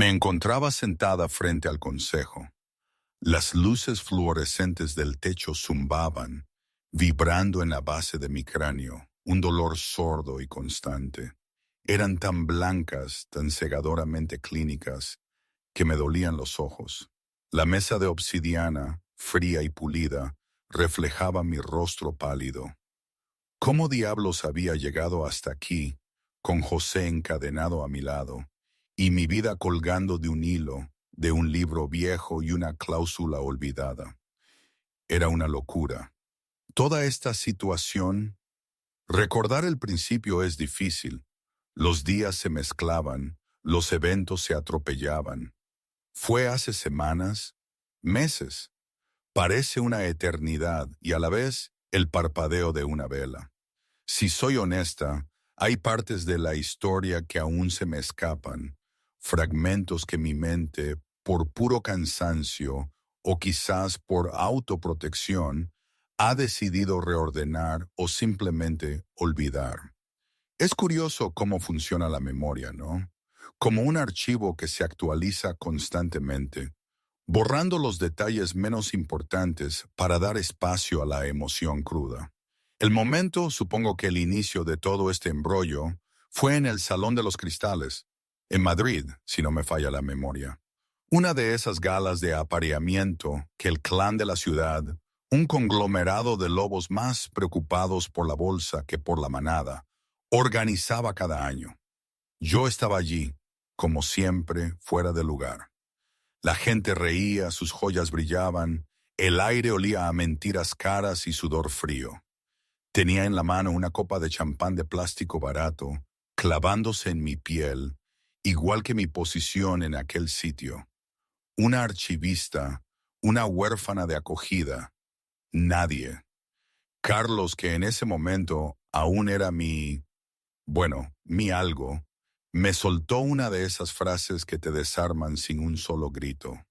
Me encontraba sentada frente al consejo. Las luces fluorescentes del techo zumbaban, vibrando en la base de mi cráneo, un dolor sordo y constante. Eran tan blancas, tan cegadoramente clínicas, que me dolían los ojos. La mesa de obsidiana, fría y pulida, reflejaba mi rostro pálido. ¿Cómo diablos había llegado hasta aquí, con José encadenado a mi lado, y mi vida colgando de un hilo, de un libro viejo y una cláusula olvidada? Era una locura. Toda esta situación, recordar el principio es difícil. Los días se mezclaban, los eventos se atropellaban. Fue hace semanas, meses. Parece una eternidad y a la vez el parpadeo de una vela. Si soy honesta, hay partes de la historia que aún se me escapan, fragmentos que mi mente, por puro cansancio o quizás por autoprotección, ha decidido reordenar o simplemente olvidar. Es curioso cómo funciona la memoria, ¿no? Como un archivo que se actualiza constantemente, borrando los detalles menos importantes para dar espacio a la emoción cruda. El momento, supongo que el inicio de todo este embrollo, fue en el Salón de los Cristales, en Madrid, si no me falla la memoria. Una de esas galas de apareamiento que el clan de la ciudad, un conglomerado de lobos más preocupados por la bolsa que por la manada, organizaba cada año. Yo estaba allí, como siempre, fuera de lugar. La gente reía, sus joyas brillaban, el aire olía a mentiras caras y sudor frío. Tenía en la mano una copa de champán de plástico barato, clavándose en mi piel, igual que mi posición en aquel sitio. Una archivista, una huérfana de acogida, nadie. Carlos, que en ese momento aún era mi algo, me soltó una de esas frases que te desarman sin un solo grito.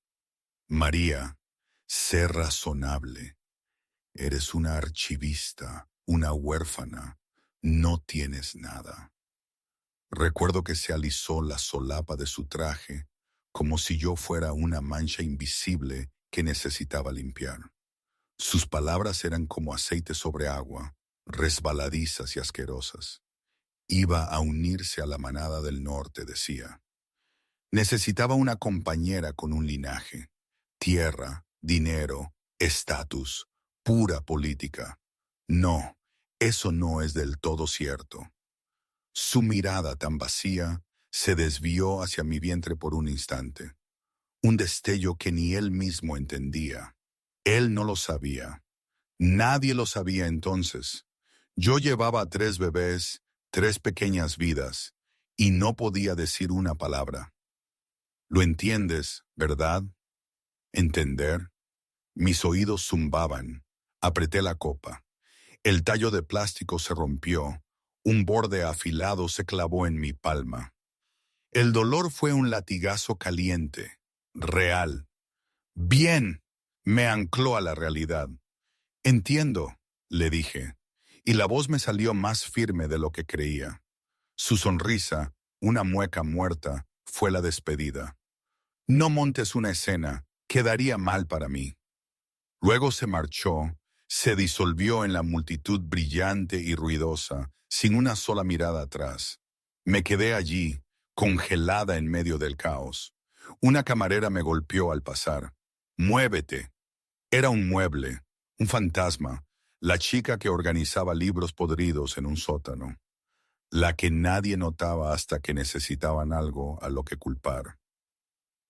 María, sé razonable. Eres una archivista, una huérfana. No tienes nada. Recuerdo que se alisó la solapa de su traje, como si yo fuera una mancha invisible que necesitaba limpiar. Sus palabras eran como aceite sobre agua, resbaladizas y asquerosas. Iba a unirse a la manada del norte, decía. Necesitaba una compañera con un linaje, tierra, dinero, estatus, pura política. No, eso no es del todo cierto. Su mirada tan vacía se desvió hacia mi vientre por un instante. Un destello que ni él mismo entendía. Él no lo sabía. Nadie lo sabía entonces. Yo llevaba 3 bebés, 3 pequeñas vidas, y no podía decir una palabra. ¿Lo entiendes, verdad? ¿Entender? Mis oídos zumbaban. Apreté la copa. El tallo de plástico se rompió. Un borde afilado se clavó en mi palma. El dolor fue un latigazo caliente, real. Bien, me ancló a la realidad. Entiendo, le dije, y la voz me salió más firme de lo que creía. Su sonrisa, una mueca muerta, fue la despedida. No montes una escena, quedaría mal para mí. Luego se marchó, se disolvió en la multitud brillante y ruidosa, sin una sola mirada atrás. Me quedé allí, congelada en medio del caos. Una camarera me golpeó al pasar. «Muévete». Era un mueble, un fantasma, la chica que organizaba libros podridos en un sótano. La que nadie notaba hasta que necesitaban algo a lo que culpar.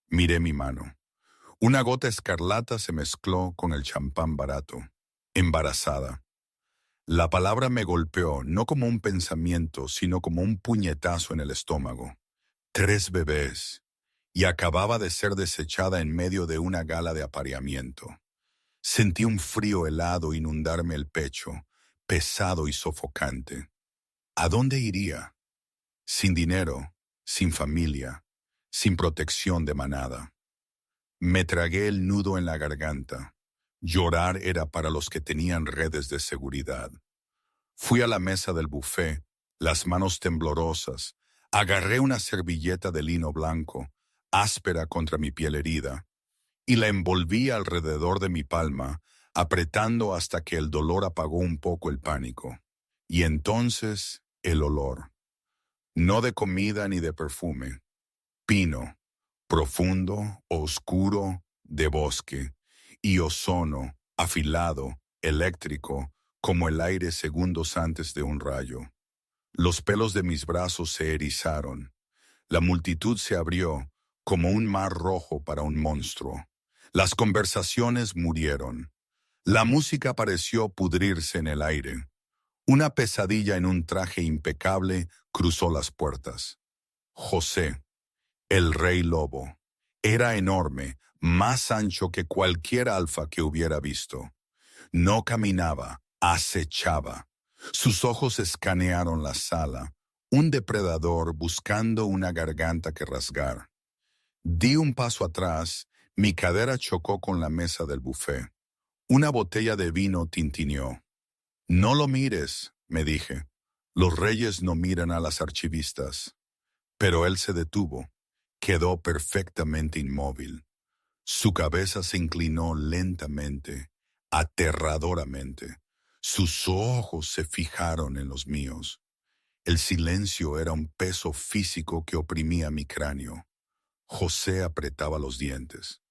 Miré mi mano. Una gota escarlata se mezcló con el champán barato. Embarazada. La palabra me golpeó no como un pensamiento, sino como un puñetazo en el estómago. 3 bebés. Y acababa de ser desechada en medio de una gala de apareamiento. Sentí un frío helado inundarme el pecho, pesado y sofocante. ¿A dónde iría? Sin dinero, sin familia, sin protección de manada. Me tragué el nudo en la garganta. Llorar era para los que tenían redes de seguridad. Fui a la mesa del buffet, las manos temblorosas. Agarré una servilleta de lino blanco, áspera contra mi piel herida, y la envolví alrededor de mi palma, apretando hasta que el dolor apagó un poco el pánico. Y entonces el olor, no de comida ni de perfume, pino, profundo, oscuro, de bosque, y ozono, afilado, eléctrico, como el aire segundos antes de un rayo. Los pelos de mis brazos se erizaron. La multitud se abrió como un mar rojo para un monstruo. Las conversaciones murieron. La música pareció pudrirse en el aire. Una pesadilla en un traje impecable cruzó las puertas. José, el rey lobo, era enorme, más ancho que cualquier alfa que hubiera visto. No caminaba, acechaba. Sus ojos escanearon la sala, un depredador buscando una garganta que rasgar. Di un paso atrás, mi cadera chocó con la mesa del buffet. Una botella de vino tintineó. No lo mires, me dije. Los reyes no miran a las archivistas. Pero él se detuvo. Quedó perfectamente inmóvil. Su cabeza se inclinó lentamente, aterradoramente. Sus ojos se fijaron en los míos. El silencio era un peso físico que oprimía mi cráneo. José apretaba los dientes.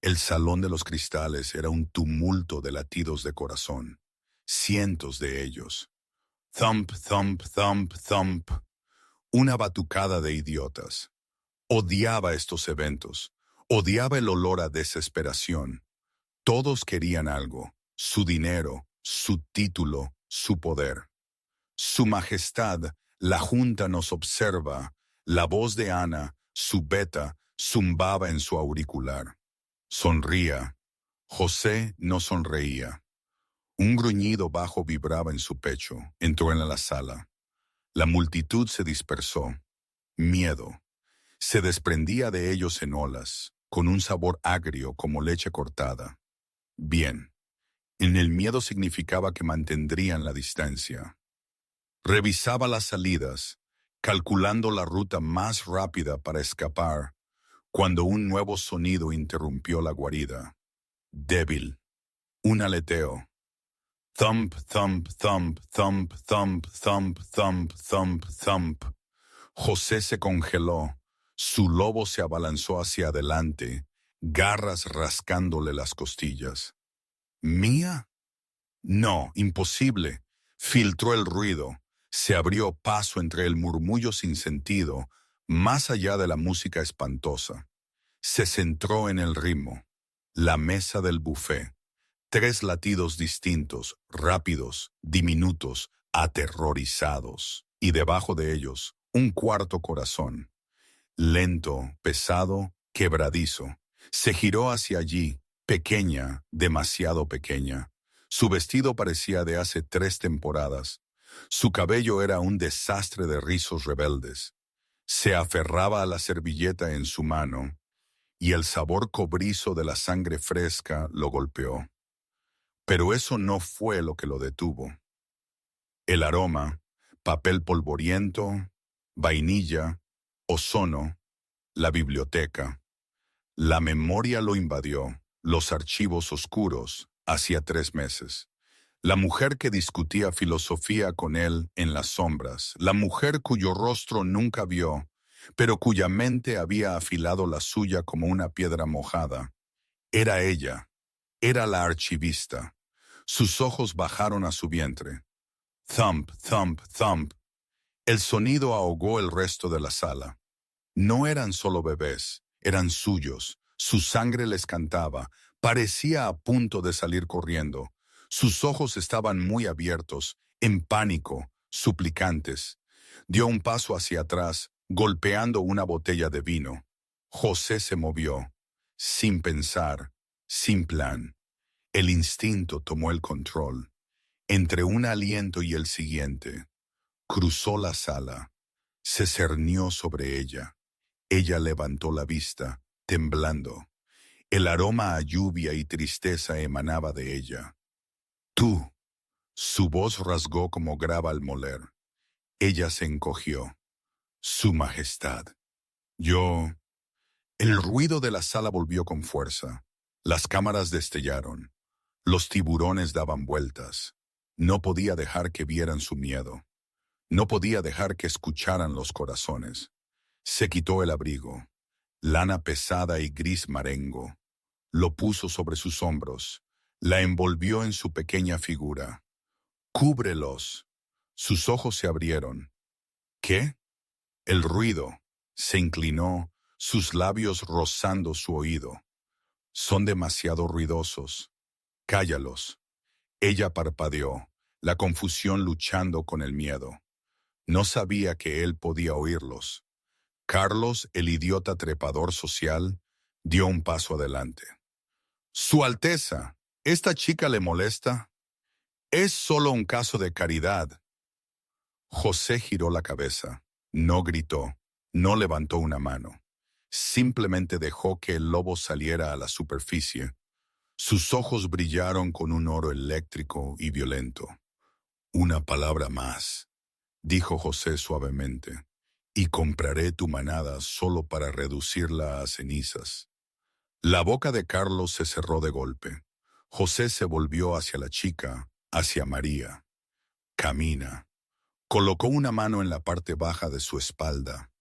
El salón de los cristales era un tumulto de latidos de corazón. Cientos de ellos. Thump, thump, thump, thump. Una batucada de idiotas. Odiaba estos eventos. Odiaba el olor a desesperación. Todos querían algo. Su dinero, su título, su poder. Su majestad, la junta nos observa. La voz de Ana, su beta, zumbaba en su auricular. Sonría. José no sonreía. Un gruñido bajo vibraba en su pecho. Entró en la sala. La multitud se dispersó. Miedo. Se desprendía de ellos en olas, con un sabor agrio como leche cortada. Bien. En el miedo significaba que mantendrían la distancia. Revisaba las salidas, calculando la ruta más rápida para escapar, cuando un nuevo sonido interrumpió la guarida. Débil. Un aleteo. Thump, thump, thump, thump, thump, thump, thump, thump, thump. José se congeló. Su lobo se abalanzó hacia adelante, garras rascándole las costillas. ¿Mía? No, imposible. Filtró el ruido. Se abrió paso entre el murmullo sin sentido, más allá de la música espantosa. Se centró en el ritmo. La mesa del buffet. 3 latidos distintos, rápidos, diminutos, aterrorizados. Y debajo de ellos, un cuarto corazón. Lento, pesado, quebradizo. Se giró hacia allí, pequeña, demasiado pequeña. Su vestido parecía de hace 3 temporadas. Su cabello era un desastre de rizos rebeldes. Se aferraba a la servilleta en su mano, y el sabor cobrizo de la sangre fresca lo golpeó. Pero eso no fue lo que lo detuvo. El aroma, papel polvoriento, vainilla, ozono, la biblioteca. La memoria lo invadió, los archivos oscuros, hacía 3 meses. La mujer que discutía filosofía con él en las sombras, la mujer cuyo rostro nunca vio, pero cuya mente había afilado la suya como una piedra mojada. Era ella, era la archivista. Sus ojos bajaron a su vientre. Thump, thump, thump. El sonido ahogó el resto de la sala. No eran solo bebés, eran suyos. Su sangre les cantaba, parecía a punto de salir corriendo. Sus ojos estaban muy abiertos, en pánico, suplicantes. Dio un paso hacia atrás, golpeando una botella de vino. José se movió, sin pensar, sin plan. El instinto tomó el control. Entre un aliento y el siguiente, cruzó la sala, se cernió sobre ella. Ella levantó la vista, temblando. El aroma a lluvia y tristeza emanaba de ella. Tú. Su voz rasgó como grava al moler. Ella se encogió. Su majestad. Yo El ruido de la sala volvió con fuerza. Las cámaras destellaron. Los tiburones daban vueltas. No podía dejar que vieran su miedo. No podía dejar que escucharan los corazones. Se quitó el abrigo, lana pesada y gris marengo. Lo puso sobre sus hombros. La envolvió en su pequeña figura. «Cúbrelos». Sus ojos se abrieron. ¿Qué? El ruido. Se inclinó, sus labios rozando su oído. Son demasiado ruidosos. Cállalos. Ella parpadeó, la confusión luchando con el miedo. No sabía que él podía oírlos. Carlos, el idiota trepador social, dio un paso adelante. «Su Alteza, ¿esta chica le molesta? Es solo un caso de caridad». José giró la cabeza. No gritó, no levantó una mano. Simplemente dejó que el lobo saliera a la superficie. Sus ojos brillaron con un oro eléctrico y violento. «Una palabra más», dijo José suavemente, «y compraré tu manada solo para reducirla a cenizas». La boca de Carlos se cerró de golpe. José se volvió hacia la chica, hacia María. «Camina». Colocó una mano en la parte baja de su espalda.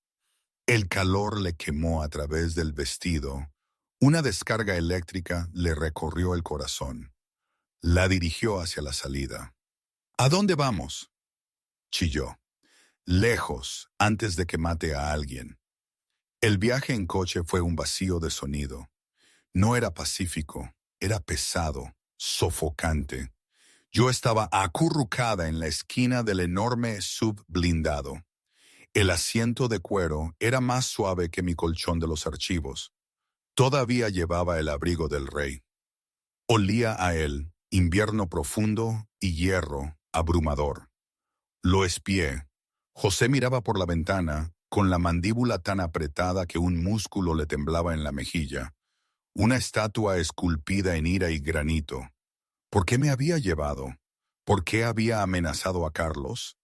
El calor le quemó a través del vestido. Una descarga eléctrica le recorrió el corazón. La dirigió hacia la salida. «¿A dónde vamos?», chilló. «Lejos, antes de que mate a alguien». El viaje en coche fue un vacío de sonido. No era pacífico, era pesado, sofocante. Yo estaba acurrucada en la esquina del enorme sub blindado. El asiento de cuero era más suave que mi colchón de los archivos. Todavía llevaba el abrigo del rey. Olía a él, invierno profundo y hierro abrumador. Lo espié. José miraba por la ventana, con la mandíbula tan apretada que un músculo le temblaba en la mejilla. Una estatua esculpida en ira y granito. ¿Por qué me había llevado? ¿Por qué había amenazado a Carlos?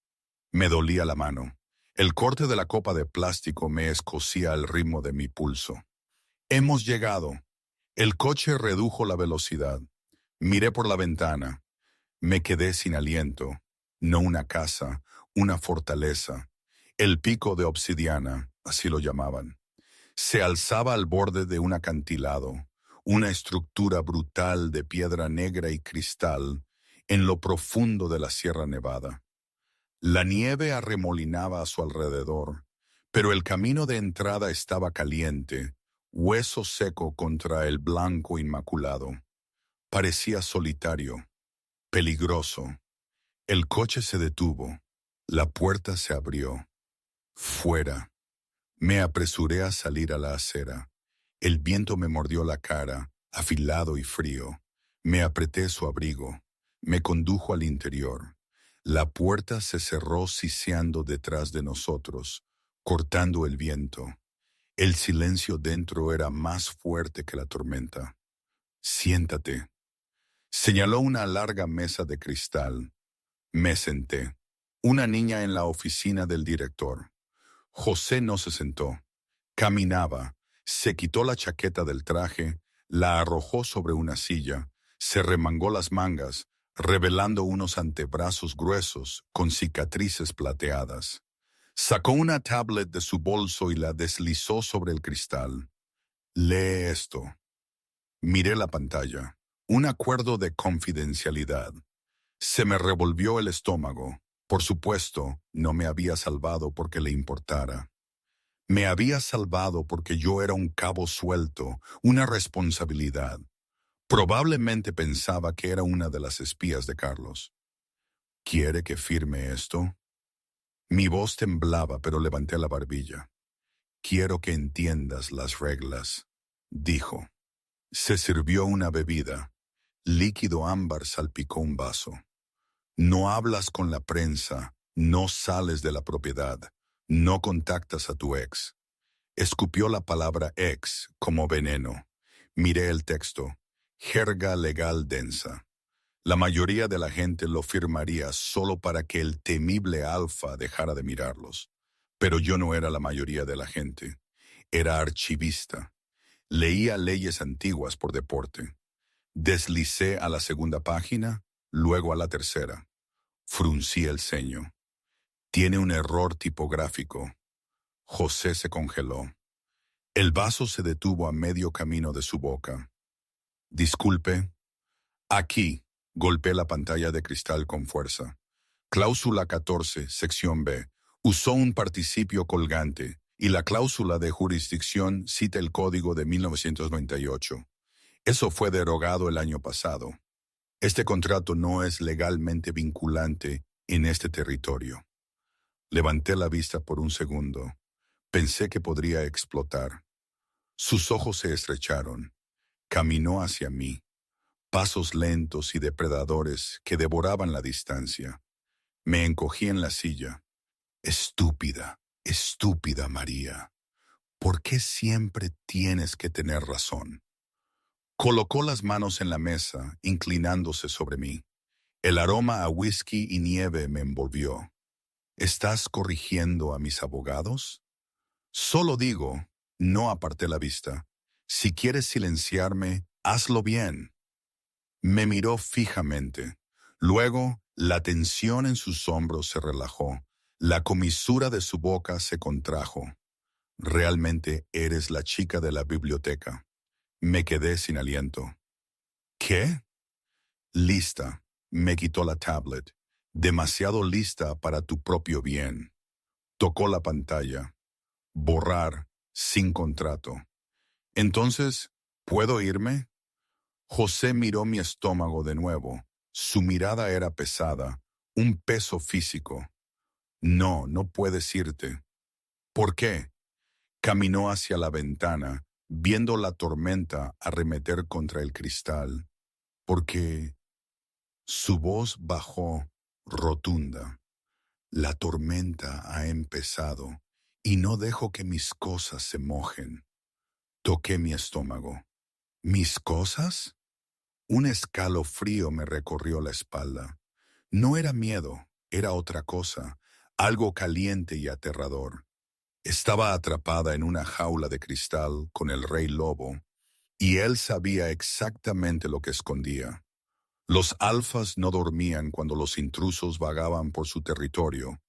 Me dolía la mano. El corte de la copa de plástico me escocía al ritmo de mi pulso. «Hemos llegado». El coche redujo la velocidad. Miré por la ventana. Me quedé sin aliento. No una casa, una fortaleza. El pico de obsidiana, así lo llamaban. Se alzaba al borde de un acantilado, una estructura brutal de piedra negra y cristal en lo profundo de la Sierra Nevada. La nieve arremolinaba a su alrededor, pero el camino de entrada estaba caliente, hueso seco contra el blanco inmaculado. Parecía solitario, peligroso. El coche se detuvo. La puerta se abrió. Fuera. Me apresuré a salir a la acera. El viento me mordió la cara, afilado y frío. Me apreté su abrigo. Me condujo al interior. La puerta se cerró siseando detrás de nosotros, cortando el viento. El silencio dentro era más fuerte que la tormenta. «Siéntate». Señaló una larga mesa de cristal. Me senté. Una niña en la oficina del director. José no se sentó. Caminaba. Se quitó la chaqueta del traje, la arrojó sobre una silla, se remangó las mangas, revelando unos antebrazos gruesos con cicatrices plateadas. Sacó una tablet de su bolso y la deslizó sobre el cristal. «Lee esto». Miré la pantalla. Un acuerdo de confidencialidad. Se me revolvió el estómago. Por supuesto, no me había salvado porque le importara. Me había salvado porque yo era un cabo suelto, una responsabilidad. Probablemente pensaba que era una de las espías de Carlos. «¿Quiere que firme esto?». Mi voz temblaba, pero levanté la barbilla. «Quiero que entiendas las reglas», dijo. Se sirvió una bebida. Líquido ámbar salpicó un vaso. «No hablas con la prensa, no sales de la propiedad, no contactas a tu ex». Escupió la palabra ex como veneno. Miré el texto. Jerga legal densa. La mayoría de la gente lo firmaría solo para que el temible Alfa dejara de mirarlos. Pero yo no era la mayoría de la gente. Era archivista. Leía leyes antiguas por deporte. Deslicé a la segunda página, luego a la tercera. Fruncí el ceño. Tiene un error tipográfico. José se congeló. El vaso se detuvo a medio camino de su boca. Disculpe. Aquí. Golpeé la pantalla de cristal con fuerza. Cláusula 14, sección B. Usó un participio colgante y la cláusula de jurisdicción cita el código de 1998. Eso fue derogado el año pasado. Este contrato no es legalmente vinculante en este territorio. Levanté la vista por un segundo. Pensé que podría explotar. Sus ojos se estrecharon. Caminó hacia mí. Pasos lentos y depredadores que devoraban la distancia. Me encogí en la silla. Estúpida, estúpida María. ¿Por qué siempre tienes que tener razón? Colocó las manos en la mesa, inclinándose sobre mí. El aroma a whisky y nieve me envolvió. ¿Estás corrigiendo a mis abogados? Solo digo, no aparté la vista. Si quieres silenciarme, hazlo bien. Me miró fijamente. Luego, la tensión en sus hombros se relajó. La comisura de su boca se contrajo. Realmente eres la chica de la biblioteca. Me quedé sin aliento. ¿Qué? Lista. Me quitó la tablet. Demasiado lista para tu propio bien. Tocó la pantalla. Borrar, sin contrato. Entonces, ¿puedo irme? José miró mi estómago de nuevo. Su mirada era pesada, un peso físico. No, no puedes irte. ¿Por qué? Caminó hacia la ventana, viendo la tormenta arremeter contra el cristal. Porque su voz bajó, rotunda. La tormenta ha empezado y no dejo que mis cosas se mojen. Toqué mi estómago. ¿Mis cosas? Un escalofrío me recorrió la espalda. No era miedo, era otra cosa, algo caliente y aterrador. Estaba atrapada en una jaula de cristal con el rey lobo, y él sabía exactamente lo que escondía. Los alfas no dormían cuando los intrusos vagaban por su territorio,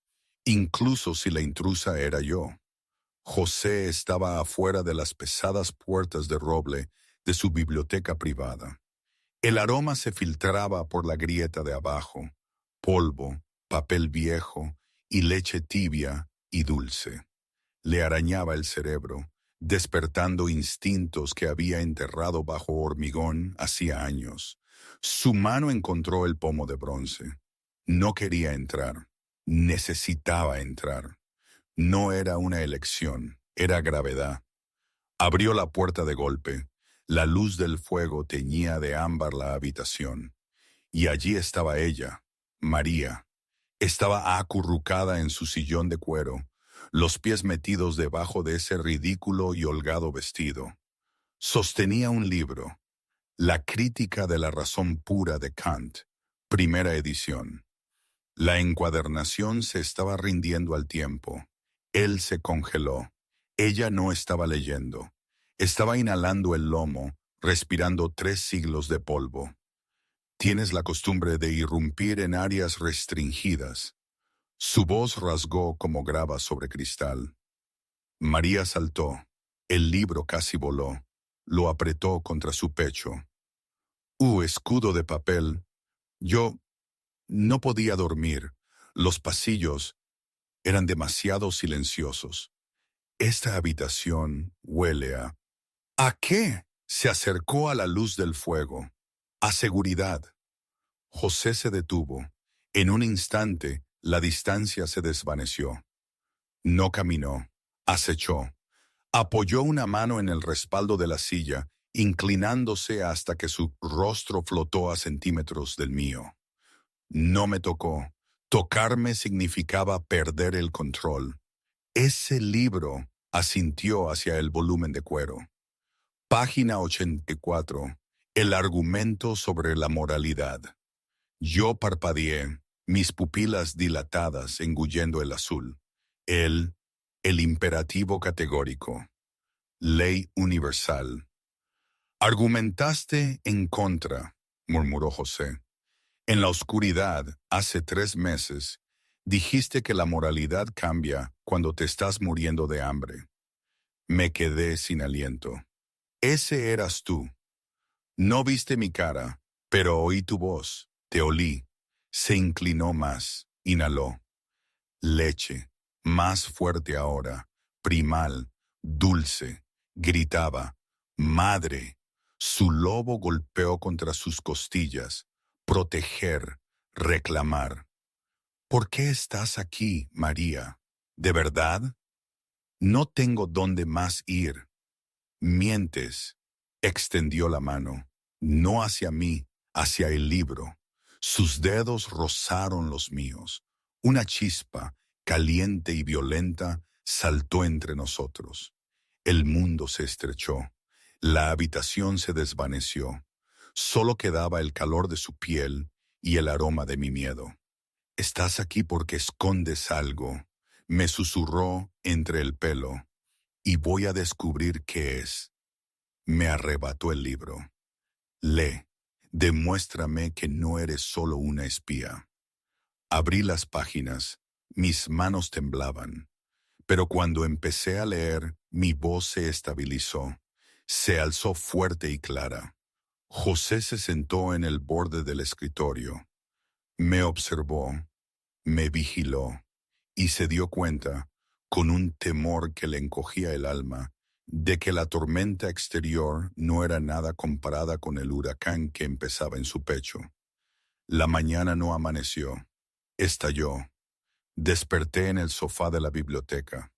incluso si la intrusa era yo. José estaba afuera de las pesadas puertas de roble de su biblioteca privada. El aroma se filtraba por la grieta de abajo, polvo, papel viejo y leche tibia y dulce. Le arañaba el cerebro, despertando instintos que había enterrado bajo hormigón hacía años. Su mano encontró el pomo de bronce. No quería entrar. Necesitaba entrar. No era una elección, era gravedad. Abrió la puerta de golpe. La luz del fuego teñía de ámbar la habitación. Y allí estaba ella, María. Estaba acurrucada en su sillón de cuero, los pies metidos debajo de ese ridículo y holgado vestido. Sostenía un libro, La crítica de la razón pura de Kant, primera edición. La encuadernación se estaba rindiendo al tiempo. Él se congeló. Ella no estaba leyendo. Estaba inhalando el lomo, respirando 3 siglos de polvo. Tienes la costumbre de irrumpir en áreas restringidas. Su voz rasgó como grava sobre cristal. María saltó. El libro casi voló. Lo apretó contra su pecho. Escudo de papel. Yo no podía dormir. Los pasillos eran demasiado silenciosos. Esta habitación huele a... ¿A qué? Se acercó a la luz del fuego. A seguridad. José se detuvo. En un instante, la distancia se desvaneció. No caminó. Acechó. Apoyó una mano en el respaldo de la silla, inclinándose hasta que su rostro flotó a centímetros del mío. No me tocó. Tocarme significaba perder el control. Ese libro, asintió hacia el volumen de cuero. Página 84. El argumento sobre la moralidad. Yo parpadeé, mis pupilas dilatadas engullendo el azul. El imperativo categórico. Ley universal. Argumentaste en contra, murmuró José. En la oscuridad, hace 3 meses, dijiste que la moralidad cambia cuando te estás muriendo de hambre. Me quedé sin aliento. Ese eras tú. No viste mi cara, pero oí tu voz, te olí. Se inclinó más, inhaló. Leche, más fuerte ahora, primal, dulce, gritaba, madre. Su lobo golpeó contra sus costillas, proteger, reclamar. ¿Por qué estás aquí, María? ¿De verdad? No tengo dónde más ir. Mientes. Extendió la mano, no hacia mí, hacia el libro. Sus dedos rozaron los míos. Una chispa, caliente y violenta, saltó entre nosotros. El mundo se estrechó. La habitación se desvaneció. Solo quedaba el calor de su piel y el aroma de mi miedo. Estás aquí porque escondes algo, me susurró entre el pelo, y voy a descubrir qué es. Me arrebató el libro. Lee, demuéstrame que no eres solo una espía. Abrí las páginas, mis manos temblaban, pero cuando empecé a leer, mi voz se estabilizó, se alzó fuerte y clara. José se sentó en el borde del escritorio. Me observó, me vigiló, y se dio cuenta, con un temor que le encogía el alma, de que la tormenta exterior no era nada comparada con el huracán que empezaba en su pecho. La mañana no amaneció, estalló. Desperté en el sofá de la biblioteca.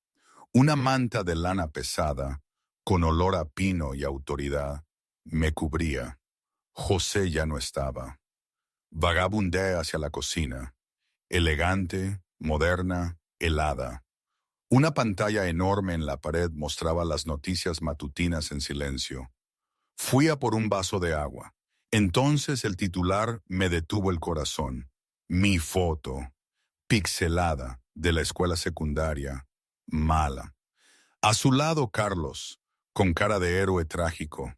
Una manta de lana pesada, con olor a pino y autoridad, me cubría. José ya no estaba. Vagabundé hacia la cocina, elegante, moderna, helada. Una pantalla enorme en la pared mostraba las noticias matutinas en silencio. Fui a por un vaso de agua. Entonces el titular me detuvo el corazón. Mi foto, pixelada, de la escuela secundaria, mala. A su lado Carlos, con cara de héroe trágico.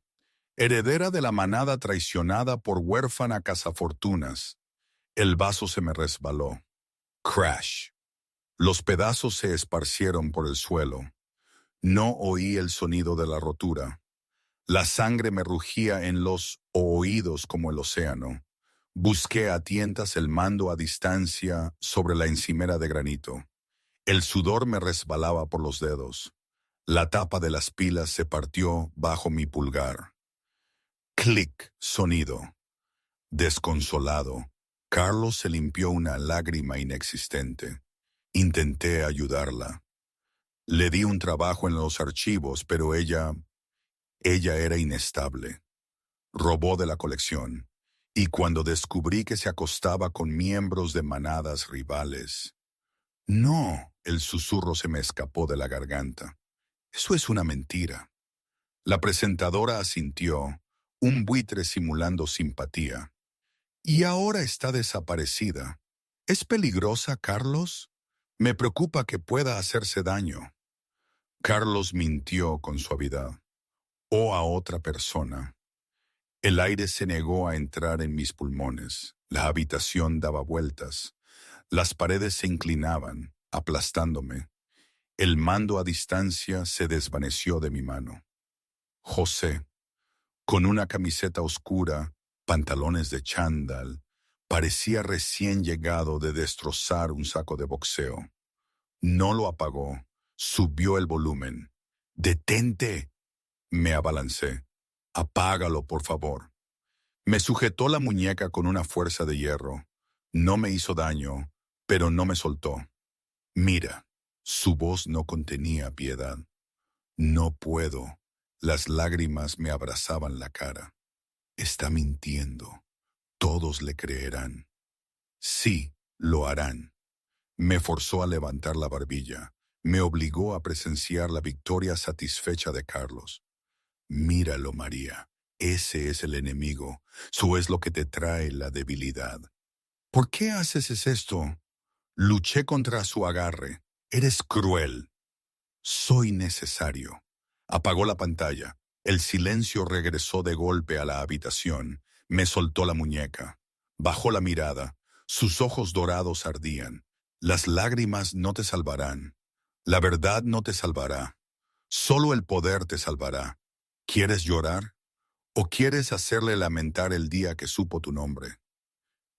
Heredera de la manada traicionada por huérfana cazafortunas. El vaso se me resbaló. Crash. Los pedazos se esparcieron por el suelo. No oí el sonido de la rotura. La sangre me rugía en los oídos como el océano. Busqué a tientas el mando a distancia sobre la encimera de granito. El sudor me resbalaba por los dedos. La tapa de las pilas se partió bajo mi pulgar. Clic, sonido. Desconsolado, Carlos se limpió una lágrima inexistente. Intenté ayudarla. Le di un trabajo en los archivos, pero ella era inestable. Robó de la colección. Y cuando descubrí que se acostaba con miembros de manadas rivales. No, el susurro se me escapó de la garganta. Eso es una mentira. La presentadora asintió, un buitre simulando simpatía. Y ahora está desaparecida. ¿Es peligrosa, Carlos? Me preocupa que pueda hacerse daño. Carlos mintió con suavidad. O a otra persona. El aire se negó a entrar en mis pulmones. La habitación daba vueltas. Las paredes se inclinaban, aplastándome. El mando a distancia se desvaneció de mi mano. José, con una camiseta oscura, pantalones de chándal, parecía recién llegado de destrozar un saco de boxeo. No lo apagó, subió el volumen. ¡Detente! Me abalancé. Apágalo, por favor. Me sujetó la muñeca con una fuerza de hierro. No me hizo daño, pero no me soltó. Mira, su voz no contenía piedad. No puedo. Las lágrimas me abrazaban la cara. Está mintiendo. Todos le creerán. Sí, lo harán. Me forzó a levantar la barbilla. Me obligó a presenciar la victoria satisfecha de Carlos. Míralo, María. Ese es el enemigo. Eso es lo que te trae la debilidad. ¿Por qué haces esto? Luché contra su agarre. Eres cruel. Soy necesario. Apagó la pantalla. El silencio regresó de golpe a la habitación. Me soltó la muñeca. Bajó la mirada. Sus ojos dorados ardían. Las lágrimas no te salvarán. La verdad no te salvará. Solo el poder te salvará. ¿Quieres llorar? ¿O quieres hacerle lamentar el día que supo tu nombre?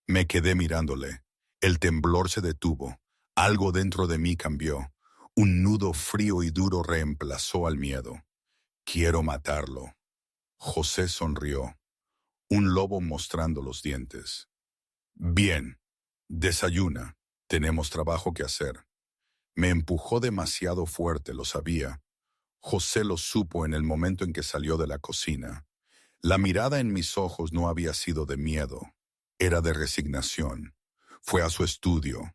Me quedé mirándole. El temblor se detuvo. Algo dentro de mí cambió. Un nudo frío y duro reemplazó al miedo. Quiero matarlo. José sonrió. Un lobo mostrando los dientes. Bien. Desayuna. Tenemos trabajo que hacer. Me empujó demasiado fuerte, lo sabía. José lo supo en el momento en que salió de la cocina. La mirada en mis ojos no había sido de miedo. Era de resignación. Fue a su estudio.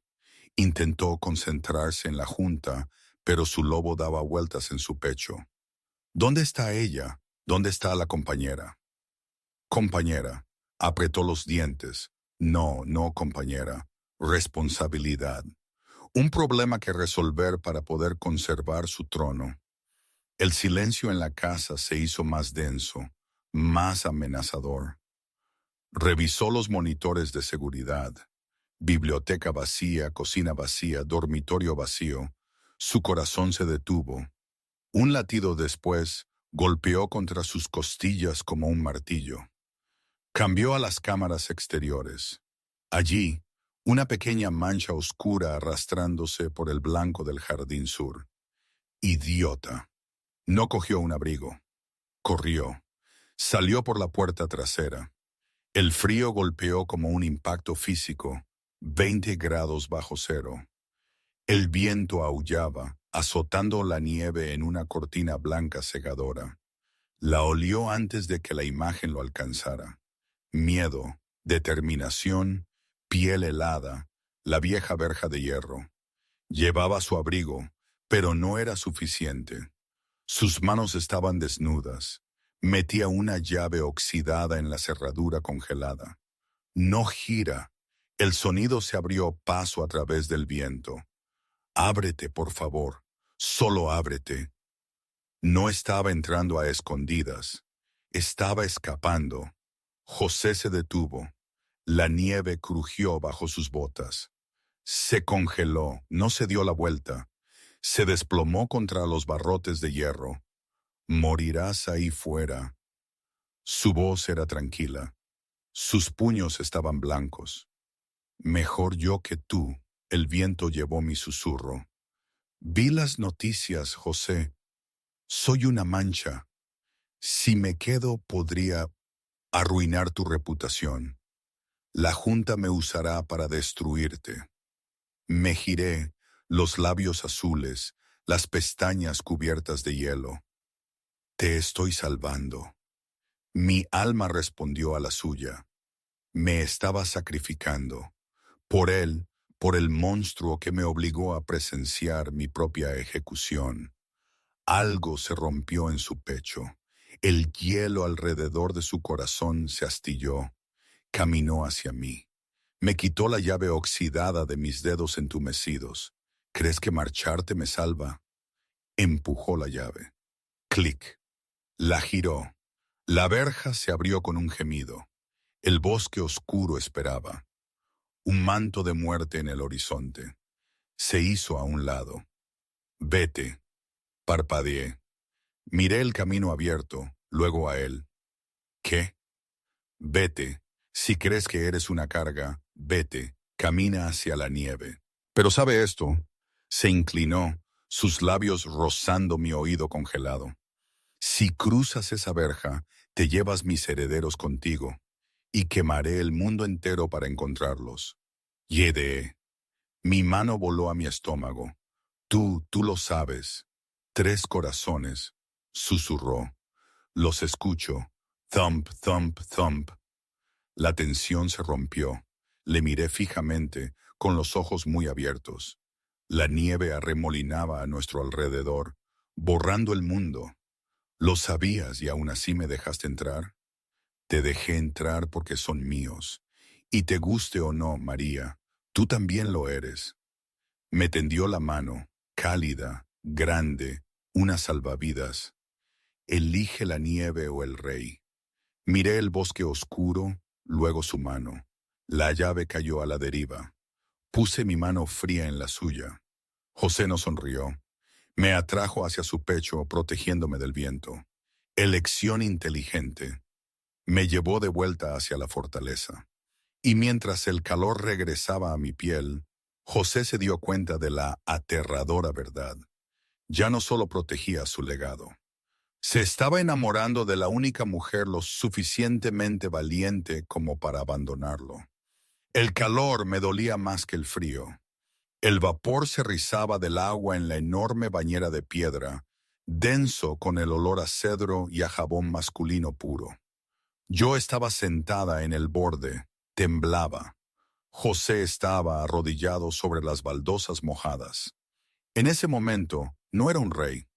Intentó concentrarse en la junta, pero su lobo daba vueltas en su pecho. ¿Dónde está ella? ¿Dónde está la compañera? Compañera. Apretó los dientes. No, no, compañera. Responsabilidad. Un problema que resolver para poder conservar su trono. El silencio en la casa se hizo más denso, más amenazador. Revisó los monitores de seguridad. Biblioteca vacía, cocina vacía, dormitorio vacío. Su corazón se detuvo. Un latido después, golpeó contra sus costillas como un martillo. Cambió a las cámaras exteriores. Allí, una pequeña mancha oscura arrastrándose por el blanco del jardín sur. Idiota. No cogió un abrigo. Corrió. Salió por la puerta trasera. El frío golpeó como un impacto físico, 20 grados bajo cero. El viento aullaba, azotando la nieve en una cortina blanca cegadora. La olió antes de que la imagen lo alcanzara. Miedo, determinación, piel helada, la vieja verja de hierro. Llevaba su abrigo, pero no era suficiente. Sus manos estaban desnudas. Metía una llave oxidada en la cerradura congelada. No gira. El sonido se abrió paso a través del viento. Ábrete, por favor. Solo ábrete. No estaba entrando a escondidas. Estaba escapando. José se detuvo. La nieve crujió bajo sus botas. Se congeló, no se dio la vuelta. Se desplomó contra los barrotes de hierro. Morirás ahí fuera. Su voz era tranquila. Sus puños estaban blancos. Mejor yo que tú, el viento llevó mi susurro. Vi las noticias, José. Soy una mancha. Si me quedo, podría arruinar tu reputación. La Junta me usará para destruirte. Me giré, los labios azules, las pestañas cubiertas de hielo. Te estoy salvando. Mi alma respondió a la suya. Me estaba sacrificando. Por él, por el monstruo que me obligó a presenciar mi propia ejecución. Algo se rompió en su pecho. El hielo alrededor de su corazón se astilló. Caminó hacia mí. Me quitó la llave oxidada de mis dedos entumecidos. ¿Crees que marcharte me salva? Empujó la llave. Clic. La giró. La verja se abrió con un gemido. El bosque oscuro esperaba. Un manto de muerte en el horizonte. Se hizo a un lado. Vete. Parpadeé. Miré el camino abierto, luego a él. ¿Qué? Vete. Si crees que eres una carga, vete. Camina hacia la nieve. Pero ¿sabe esto? Se inclinó, sus labios rozando mi oído congelado. Si cruzas esa verja, te llevas mis herederos contigo, y quemaré el mundo entero para encontrarlos. Yedeé. Mi mano voló a mi estómago. Tú lo sabes. 3 corazones. Susurró. Los escucho. Thump, thump, thump. La tensión se rompió. Le miré fijamente, con los ojos muy abiertos. La nieve arremolinaba a nuestro alrededor, borrando el mundo. Lo sabías y aún así me dejaste entrar. Te dejé entrar porque son míos. Y te guste o no, María, tú también lo eres. Me tendió la mano, cálida, grande, una salvavidas. Elige la nieve o el rey. Miré el bosque oscuro, luego su mano. La llave cayó a la deriva. Puse mi mano fría en la suya. José no sonrió. Me atrajo hacia su pecho, protegiéndome del viento. Elección inteligente. Me llevó de vuelta hacia la fortaleza. Y mientras el calor regresaba a mi piel, José se dio cuenta de la aterradora verdad. Ya no solo protegía su legado. Se estaba enamorando de la única mujer lo suficientemente valiente como para abandonarlo. El calor me dolía más que el frío. El vapor se rizaba del agua en la enorme bañera de piedra, denso con el olor a cedro y a jabón masculino puro. Yo estaba sentada en el borde, temblaba. José estaba arrodillado sobre las baldosas mojadas. En ese momento, no era un rey.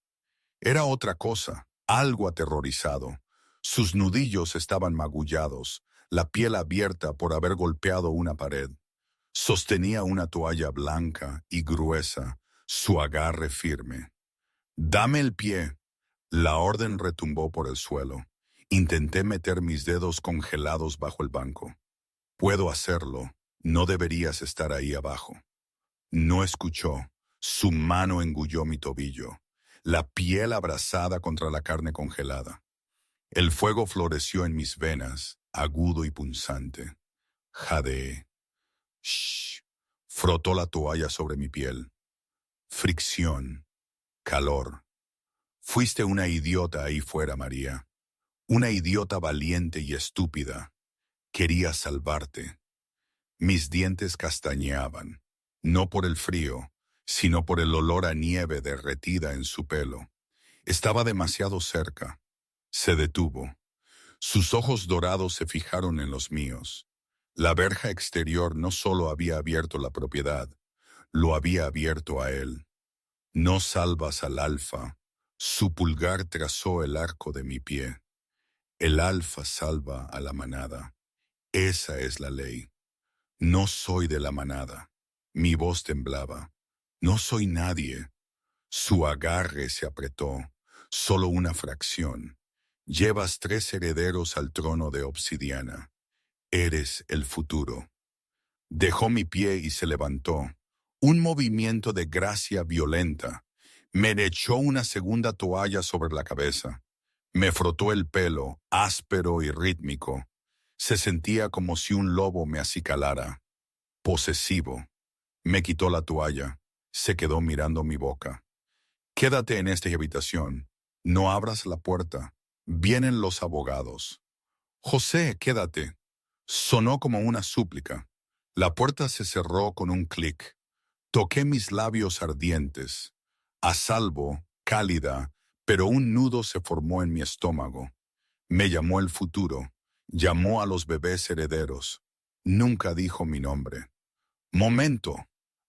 Era otra cosa, algo aterrorizado. Sus nudillos estaban magullados, la piel abierta por haber golpeado una pared. Sostenía una toalla blanca y gruesa, su agarre firme. «Dame el pie». La orden retumbó por el suelo. Intenté meter mis dedos congelados bajo el banco. «Puedo hacerlo. No deberías estar ahí abajo». No escuchó. Su mano engulló mi tobillo, la piel abrasada contra la carne congelada. El fuego floreció en mis venas, agudo y punzante. Jadeé. Shh. Frotó la toalla sobre mi piel. Fricción. Calor. Fuiste una idiota ahí fuera, María. Una idiota valiente y estúpida. Quería salvarte. Mis dientes castañeaban, no por el frío, sino por el olor a nieve derretida en su pelo. Estaba demasiado cerca. Se detuvo. Sus ojos dorados se fijaron en los míos. La verja exterior no solo había abierto la propiedad, lo había abierto a él. «No salvas al alfa». Su pulgar trazó el arco de mi pie. El alfa salva a la manada. Esa es la ley. No soy de la manada. Mi voz temblaba. No soy nadie. Su agarre se apretó. Solo una fracción. Llevas 3 herederos al trono de obsidiana. Eres el futuro. Dejó mi pie y se levantó. Un movimiento de gracia violenta. Me echó una segunda toalla sobre la cabeza. Me frotó el pelo, áspero y rítmico. Se sentía como si un lobo me acicalara. Posesivo. Me quitó la toalla. Se quedó mirando mi boca. «Quédate en esta habitación. No abras la puerta. Vienen los abogados». «José, quédate». Sonó como una súplica. La puerta se cerró con un clic. Toqué mis labios ardientes. A salvo, cálida, pero un nudo se formó en mi estómago. Me llamó el futuro. Llamó a los bebés herederos. Nunca dijo mi nombre. «Momento.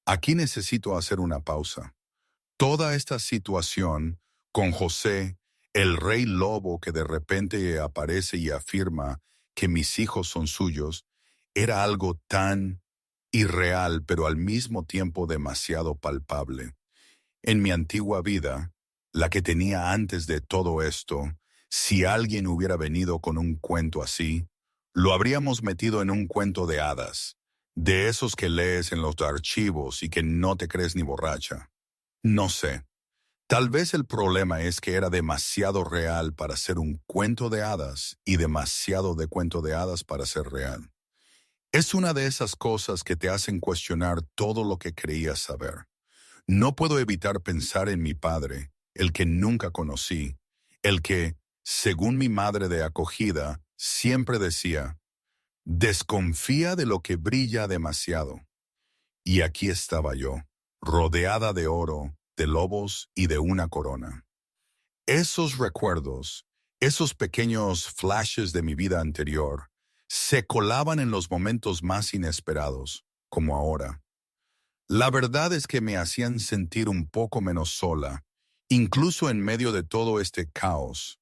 Aquí necesito hacer una pausa». Toda esta situación, con José, el rey lobo que de repente aparece y afirma que mis hijos son suyos, era algo tan irreal, pero al mismo tiempo demasiado palpable. En mi antigua vida, la que tenía antes de todo esto, si alguien hubiera venido con un cuento así, lo habríamos metido en un cuento de hadas, de esos que lees en los archivos y que no te crees ni borracha. No sé. Tal vez el problema es que era demasiado real para ser un cuento de hadas y demasiado de cuento de hadas para ser real. Es una de esas cosas que te hacen cuestionar todo lo que creías saber. No puedo evitar pensar en mi padre, el que nunca conocí, el que, según mi madre de acogida, siempre decía: «Desconfía de lo que brilla demasiado». Y aquí estaba yo, rodeada de oro, de lobos y de una corona. Esos recuerdos, esos pequeños flashes de mi vida anterior, se colaban en los momentos más inesperados, como ahora. La verdad es que me hacían sentir un poco menos sola, incluso en medio de todo este caos,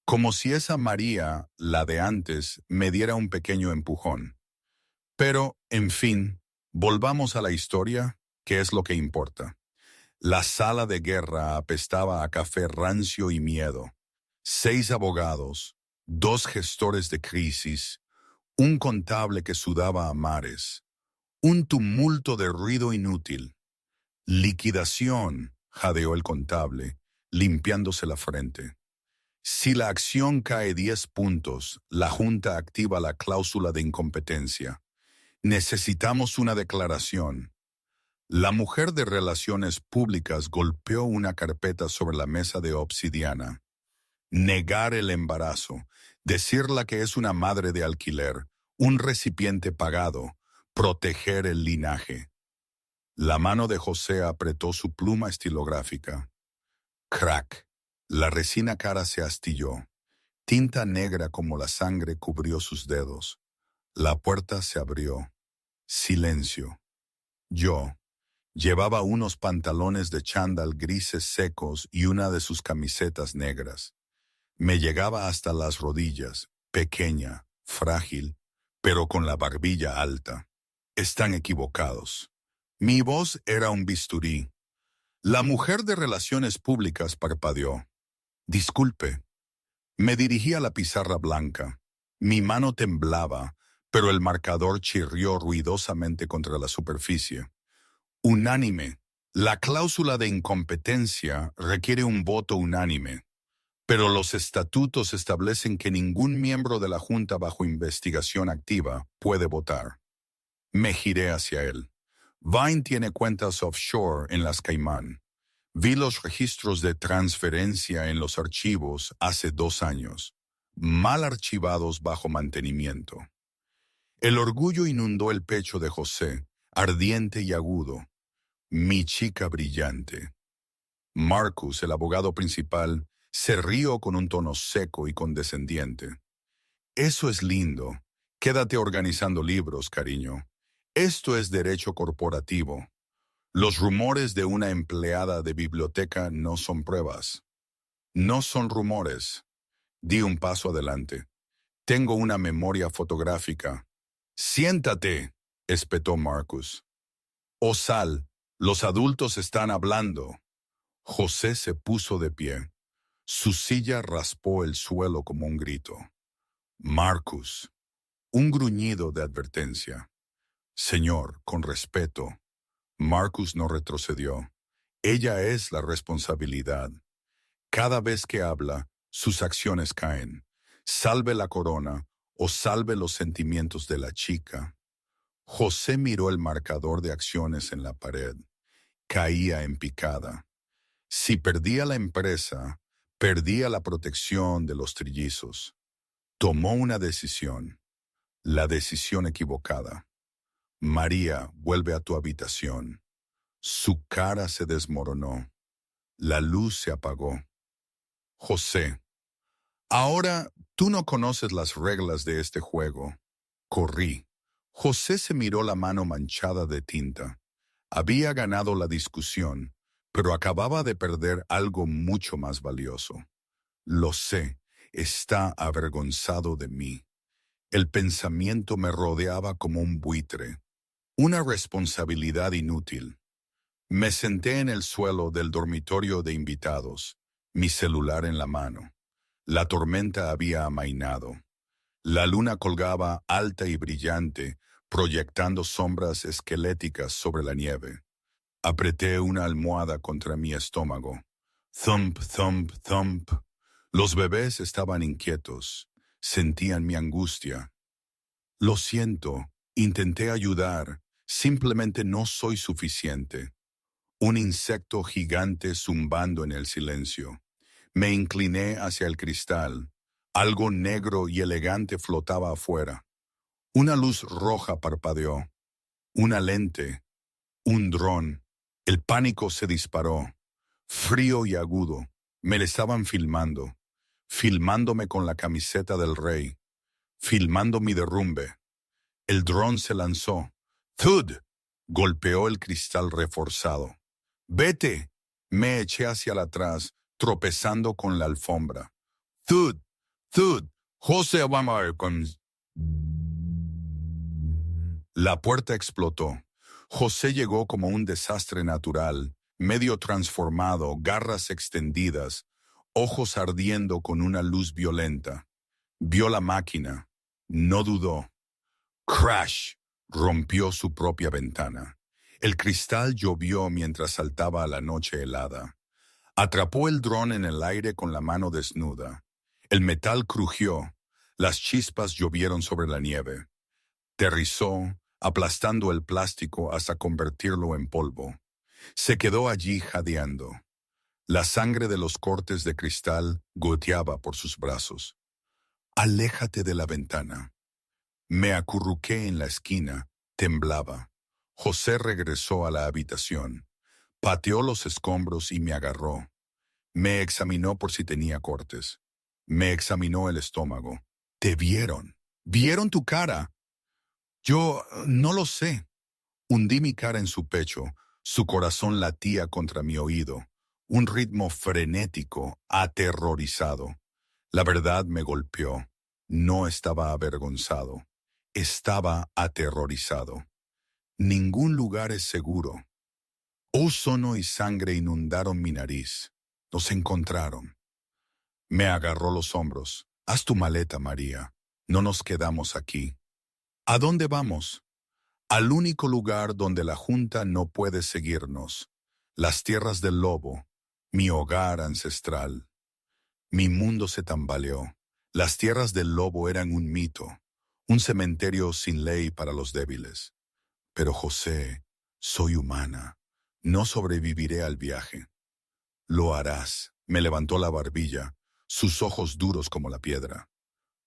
como si esa María, la de antes, me diera un pequeño empujón. Pero, en fin, volvamos a la historia, que es lo que importa. La sala de guerra apestaba a café rancio y miedo. 6 abogados, 2 gestores de crisis, un contable que sudaba a mares, un tumulto de ruido inútil. Liquidación, jadeó el contable, limpiándose la frente. Si la acción cae 10 puntos, la Junta activa la cláusula de incompetencia. Necesitamos una declaración. La mujer de Relaciones Públicas golpeó una carpeta sobre la mesa de obsidiana. Negar el embarazo, decirla que es una madre de alquiler, un recipiente pagado, proteger el linaje. La mano de José apretó su pluma estilográfica. Crack. La resina cara se astilló. Tinta negra como la sangre cubrió sus dedos. La puerta se abrió. Silencio. Yo. Llevaba unos pantalones de chándal grises secos y una de sus camisetas negras. Me llegaba hasta las rodillas, pequeña, frágil, pero con la barbilla alta. Están equivocados. Mi voz era un bisturí. La mujer de Relaciones Públicas parpadeó. Disculpe. Me dirigí a la pizarra blanca. Mi mano temblaba, pero el marcador chirrió ruidosamente contra la superficie. Unánime. La cláusula de incompetencia requiere un voto unánime, pero los estatutos establecen que ningún miembro de la Junta bajo investigación activa puede votar. Me giré hacia él. Vine tiene cuentas offshore en las Caimán. Vi los registros de transferencia en los archivos hace 2 años, mal archivados bajo mantenimiento. El orgullo inundó el pecho de José, ardiente y agudo. Mi chica brillante. Marcus, el abogado principal, se rió con un tono seco y condescendiente. Eso es lindo. Quédate organizando libros, cariño. Esto es derecho corporativo. Los rumores de una empleada de biblioteca no son pruebas. No son rumores. Di un paso adelante. Tengo una memoria fotográfica. Siéntate, espetó Marcus. O sal, los adultos están hablando. José se puso de pie. Su silla raspó el suelo como un grito. Marcus. Un gruñido de advertencia. Señor, con respeto. Marcus no retrocedió. Ella es la responsabilidad. Cada vez que habla, sus acciones caen. Salve la corona o salve los sentimientos de la chica. José miró el marcador de acciones en la pared. Caía en picada. Si perdía la empresa, perdía la protección de los trillizos. Tomó una decisión. La decisión equivocada. María, vuelve a tu habitación. Su cara se desmoronó. La luz se apagó. José, ahora tú no conoces las reglas de este juego. Corrí. José se miró la mano manchada de tinta. Había ganado la discusión, pero acababa de perder algo mucho más valioso. Lo sé, está avergonzado de mí. El pensamiento me rodeaba como un buitre. Una responsabilidad inútil. Me senté en el suelo del dormitorio de invitados, mi celular en la mano. La tormenta había amainado. La luna colgaba alta y brillante, proyectando sombras esqueléticas sobre la nieve. Apreté una almohada contra mi estómago. Thump, thump, thump. Los bebés estaban inquietos. Sentían mi angustia. Lo siento, intenté ayudar. Simplemente no soy suficiente. Un insecto gigante zumbando en el silencio. Me incliné hacia el cristal. Algo negro y elegante flotaba afuera. Una luz roja parpadeó. Una lente. Un dron. El pánico se disparó. Frío y agudo. Me le estaban filmando. Filmándome con la camiseta del rey. Filmando mi derrumbe. El dron se lanzó. ¡Thud! Golpeó el cristal reforzado. ¡Vete! Me eché hacia atrás, tropezando con la alfombra. ¡Thud! ¡Thud! José Obama con... La puerta explotó. José llegó como un desastre natural, medio transformado, garras extendidas, ojos ardiendo con una luz violenta. Vio la máquina. No dudó. Crash. Rompió su propia ventana. El cristal llovió mientras saltaba a la noche helada. Atrapó el dron en el aire con la mano desnuda. El metal crujió. Las chispas llovieron sobre la nieve. Aterrizó, aplastando el plástico hasta convertirlo en polvo. Se quedó allí jadeando. La sangre de los cortes de cristal goteaba por sus brazos. Aléjate de la ventana. Me acurruqué en la esquina, temblaba. José regresó a la habitación. Pateó los escombros y me agarró. Me examinó por si tenía cortes. Me examinó el estómago. Te vieron. Vieron tu cara. Yo no lo sé. Hundí mi cara en su pecho. Su corazón latía contra mi oído. Un ritmo frenético, aterrorizado. La verdad me golpeó. No estaba avergonzado. Estaba aterrorizado. Ningún lugar es seguro. Ozono y sangre inundaron mi nariz. Nos encontraron. Me agarró los hombros. Haz tu maleta, María. No nos quedamos aquí. ¿A dónde vamos? Al único lugar donde la Junta no puede seguirnos. Las tierras del lobo. Mi hogar ancestral. Mi mundo se tambaleó. Las tierras del lobo eran un mito. Un cementerio sin ley para los débiles. Pero José, soy humana. No sobreviviré al viaje. Lo harás. Me levantó la barbilla, sus ojos duros como la piedra.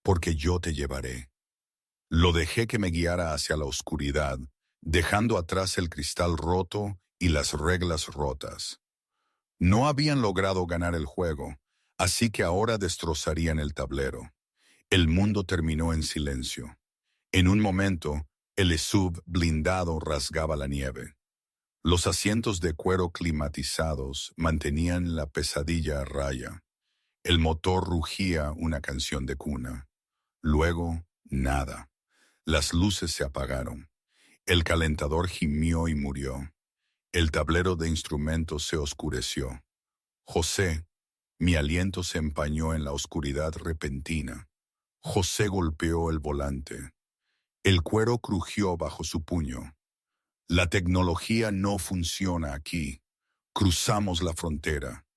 Porque yo te llevaré. Lo dejé que me guiara hacia la oscuridad, dejando atrás el cristal roto y las reglas rotas. No habían logrado ganar el juego, así que ahora destrozarían el tablero. El mundo terminó en silencio. En un momento, el SUV blindado rasgaba la nieve. Los asientos de cuero climatizados mantenían la pesadilla a raya. El motor rugía una canción de cuna. Luego, nada. Las luces se apagaron. El calentador gimió y murió. El tablero de instrumentos se oscureció. José, mi aliento se empañó en la oscuridad repentina. José golpeó el volante. El cuero crujió bajo su puño. La tecnología no funciona aquí. Cruzamos la frontera.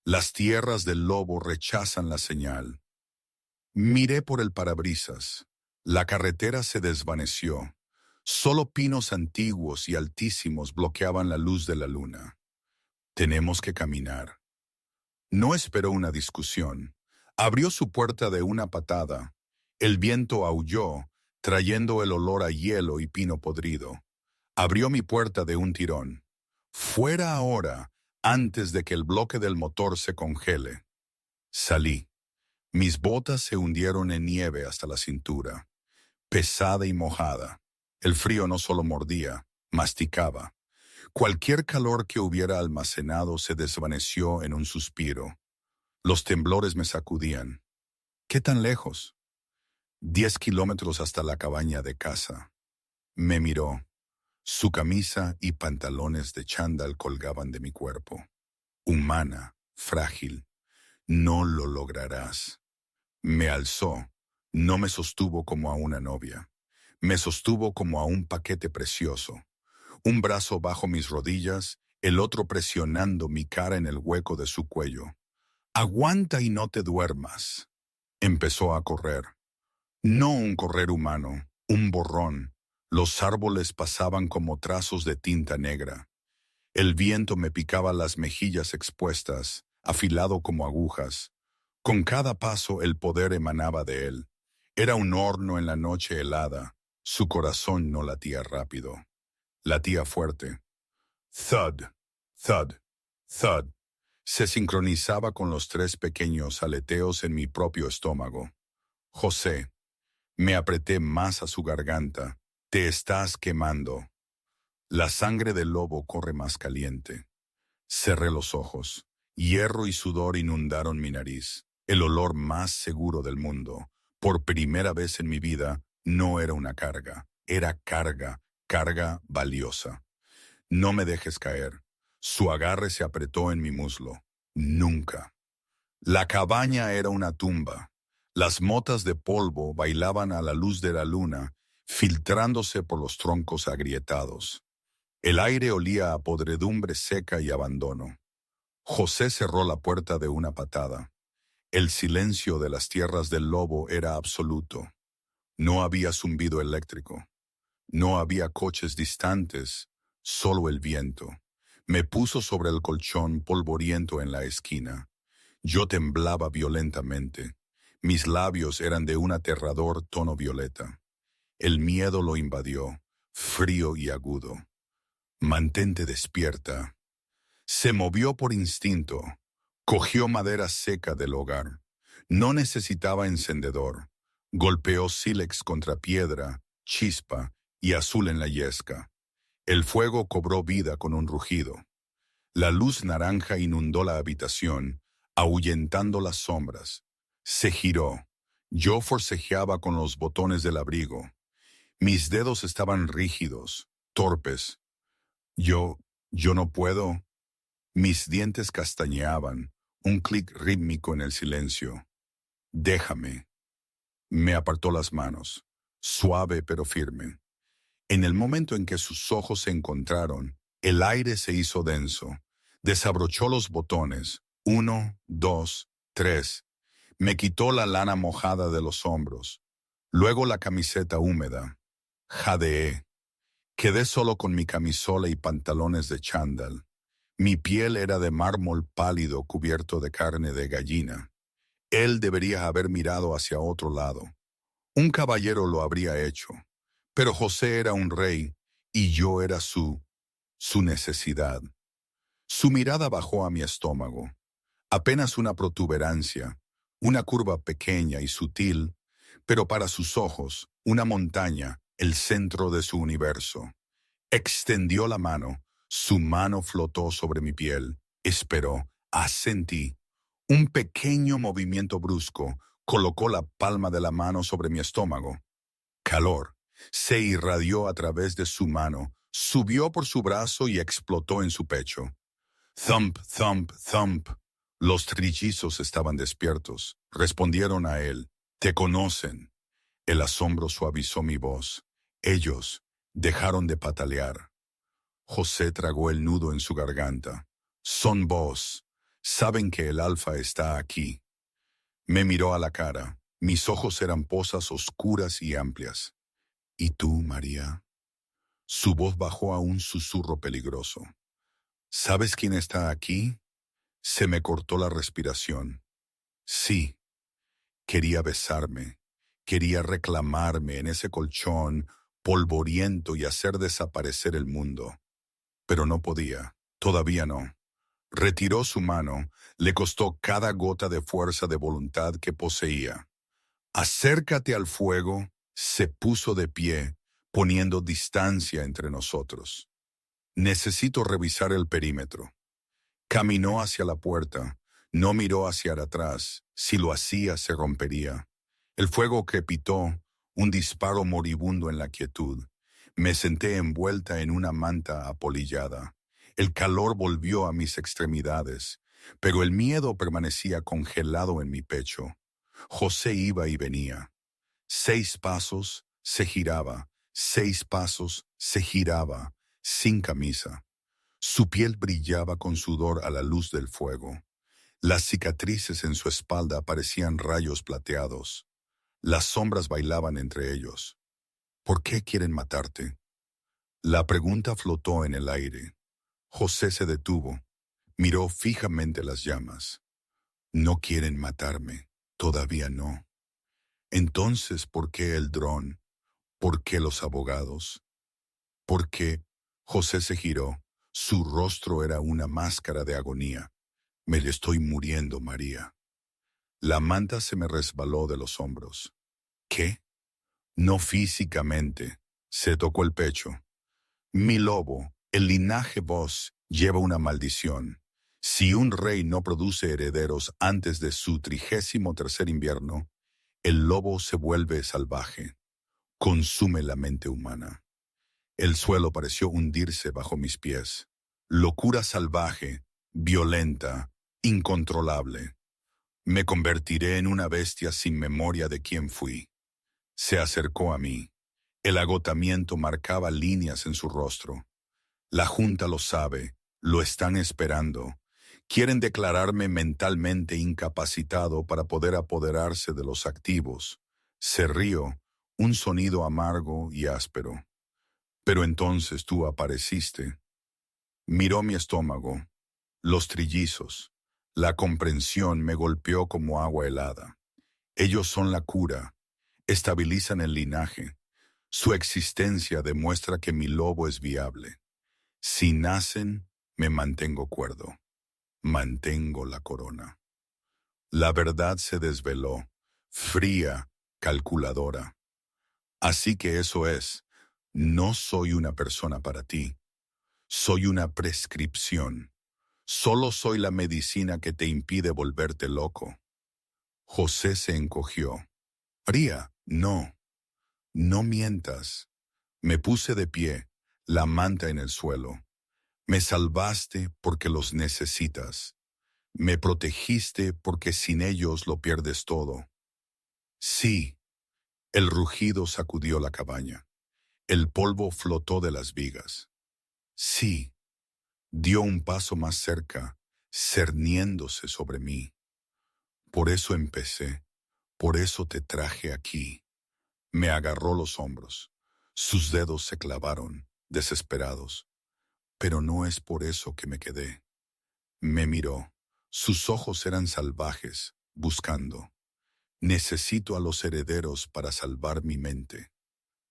Las tierras del lobo rechazan la señal. Miré por el parabrisas. La carretera se desvaneció. Solo pinos antiguos y altísimos bloqueaban la luz de la luna. Tenemos que caminar. No esperó una discusión. Abrió su puerta de una patada. El viento aulló, trayendo el olor a hielo y pino podrido. Abrió mi puerta de un tirón. Fuera ahora, antes de que el bloque del motor se congele. Salí. Mis botas se hundieron en nieve hasta la cintura. Pesada y mojada. El frío no solo mordía, masticaba. Cualquier calor que hubiera almacenado se desvaneció en un suspiro. Los temblores me sacudían. ¿Qué tan lejos? 10 kilómetros hasta la cabaña de casa. Me miró. Su camisa y pantalones de chándal colgaban de mi cuerpo. Humana, frágil. No lo lograrás. Me alzó. No me sostuvo como a una novia. Me sostuvo como a un paquete precioso. Un brazo bajo mis rodillas, el otro presionando mi cara en el hueco de su cuello. Aguanta y no te duermas. Empezó a correr. No un correr humano, un borrón. Los árboles pasaban como trazos de tinta negra. El viento me picaba las mejillas expuestas, afilado como agujas. Con cada paso el poder emanaba de él. Era un horno en la noche helada. Su corazón no latía rápido. Latía fuerte. Thud, thud, thud. Se sincronizaba con los 3 pequeños aleteos en mi propio estómago. José. Me apreté más a su garganta. Te estás quemando. La sangre del lobo corre más caliente. Cerré los ojos. Hierro y sudor inundaron mi nariz. El olor más seguro del mundo. Por primera vez en mi vida, no era una carga. Era carga, carga valiosa. No me dejes caer. Su agarre se apretó en mi muslo. Nunca. La cabaña era una tumba. Las motas de polvo bailaban a la luz de la luna, filtrándose por los troncos agrietados. El aire olía a podredumbre seca y abandono. José cerró la puerta de una patada. El silencio de las tierras del lobo era absoluto. No había zumbido eléctrico. No había coches distantes, solo el viento. Me puso sobre el colchón polvoriento en la esquina. Yo temblaba violentamente. Mis labios eran de un aterrador tono violeta. El miedo lo invadió, frío y agudo. Mantente despierta. Se movió por instinto. Cogió madera seca del hogar. No necesitaba encendedor. Golpeó sílex contra piedra, chispa y azul en la yesca. El fuego cobró vida con un rugido. La luz naranja inundó la habitación, ahuyentando las sombras. Se giró. Yo forcejeaba con los botones del abrigo. Mis dedos estaban rígidos, torpes. Yo, yo no puedo. Mis dientes castañeaban, un clic rítmico en el silencio. Déjame. Me apartó las manos, suave pero firme. En el momento en que sus ojos se encontraron, el aire se hizo denso. Desabrochó los botones. 1, 2, 3. Me quitó la lana mojada de los hombros. Luego la camiseta húmeda. Jadeé. Quedé solo con mi camisola y pantalones de chándal. Mi piel era de mármol pálido cubierto de carne de gallina. Él debería haber mirado hacia otro lado. Un caballero lo habría hecho. Pero José era un rey y yo era su necesidad. Su mirada bajó a mi estómago. Apenas una protuberancia, una curva pequeña y sutil, pero para sus ojos, una montaña, el centro de su universo. Extendió la mano, su mano flotó sobre mi piel, esperó, asentí. Un pequeño movimiento brusco colocó la palma de la mano sobre mi estómago. Calor se irradió a través de su mano, subió por su brazo y explotó en su pecho. Thump, thump, thump. Los trillizos estaban despiertos. Respondieron a él. Te conocen. El asombro suavizó mi voz. Ellos dejaron de patalear. José tragó el nudo en su garganta. Son vos. Saben que el alfa está aquí. Me miró a la cara. Mis ojos eran pozas oscuras y amplias. ¿Y tú, María? Su voz bajó a un susurro peligroso. ¿Sabes quién está aquí? Se me cortó la respiración. Sí, quería besarme, quería reclamarme en ese colchón polvoriento y hacer desaparecer el mundo. Pero no podía, todavía no. Retiró su mano, le costó cada gota de fuerza de voluntad que poseía. Acércate al fuego, se puso de pie, poniendo distancia entre nosotros. Necesito revisar el perímetro. Caminó hacia la puerta, no miró hacia atrás, si lo hacía se rompería. El fuego crepitó, un disparo moribundo en la quietud. Me senté envuelta en una manta apolillada. El calor volvió a mis extremidades, pero el miedo permanecía congelado en mi pecho. José iba y venía. 6 pasos, se giraba. 6 pasos, se giraba, sin camisa. Su piel brillaba con sudor a la luz del fuego. Las cicatrices en su espalda parecían rayos plateados. Las sombras bailaban entre ellos. ¿Por qué quieren matarte? La pregunta flotó en el aire. José se detuvo. Miró fijamente las llamas. No quieren matarme. Todavía no. Entonces, ¿por qué el dron? ¿Por qué los abogados? ¿Por qué? José se giró. Su rostro era una máscara de agonía. Me estoy muriendo, María. La manta se me resbaló de los hombros. ¿Qué? No físicamente. Se tocó el pecho. Mi lobo, el linaje vos, lleva una maldición. Si un rey no produce herederos antes de su 33º invierno, el lobo se vuelve salvaje. Consume la mente humana. El suelo pareció hundirse bajo mis pies. Locura salvaje, violenta, incontrolable. Me convertiré en una bestia sin memoria de quién fui. Se acercó a mí. El agotamiento marcaba líneas en su rostro. La Junta lo sabe, lo están esperando. Quieren declararme mentalmente incapacitado para poder apoderarse de los activos. Se rió, un sonido amargo y áspero. Pero entonces tú apareciste. Miró mi estómago, los trillizos. La comprensión me golpeó como agua helada. Ellos son la cura, estabilizan el linaje. Su existencia demuestra que mi lobo es viable. Si nacen, me mantengo cuerdo. Mantengo la corona. La verdad se desveló, fría, calculadora. Así que eso es, no soy una persona para ti. Soy una prescripción. Solo soy la medicina que te impide volverte loco. José se encogió. María, no, no mientas. Me puse de pie, la manta en el suelo. Me salvaste porque los necesitas. Me protegiste porque sin ellos lo pierdes todo. Sí, el rugido sacudió la cabaña. El polvo flotó de las vigas. Sí, dio un paso más cerca, cerniéndose sobre mí. Por eso empecé, por eso te traje aquí. Me agarró los hombros. Sus dedos se clavaron, desesperados. Pero no es por eso que me quedé. Me miró. Sus ojos eran salvajes, buscando. Necesito a los herederos para salvar mi mente.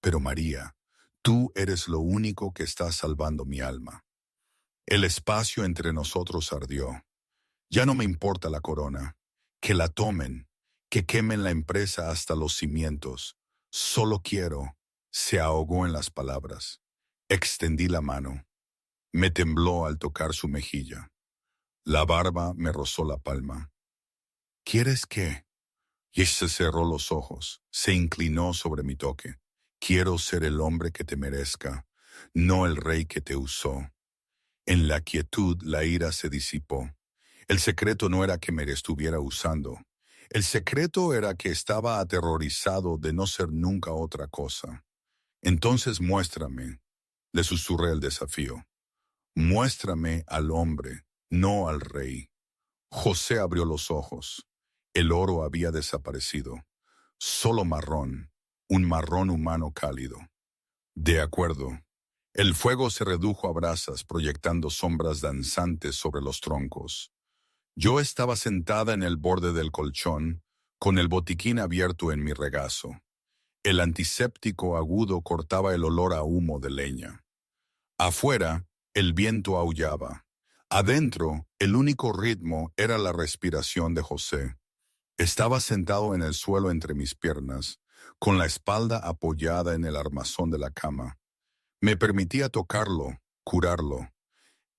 Pero María, tú eres lo único que está salvando mi alma. El espacio entre nosotros ardió. Ya no me importa la corona. Que la tomen, que quemen la empresa hasta los cimientos. Solo quiero. Se ahogó en las palabras. Extendí la mano. Me tembló al tocar su mejilla. La barba me rozó la palma. ¿Quieres qué? Y se cerró los ojos, se inclinó sobre mi toque. Quiero ser el hombre que te merezca, no el rey que te usó. En la quietud la ira se disipó. El secreto no era que me estuviera usando. El secreto era que estaba aterrorizado de no ser nunca otra cosa. Entonces muéstrame, le susurré el desafío. Muéstrame al hombre, no al rey. José abrió los ojos. El oro había desaparecido. Solo marrón, un marrón humano cálido. De acuerdo. El fuego se redujo a brasas, proyectando sombras danzantes sobre los troncos. Yo estaba sentada en el borde del colchón, con el botiquín abierto en mi regazo. El antiséptico agudo cortaba el olor a humo de leña. Afuera, el viento aullaba. Adentro, el único ritmo era la respiración de José. Estaba sentado en el suelo entre mis piernas, con la espalda apoyada en el armazón de la cama. Me permitía tocarlo, curarlo.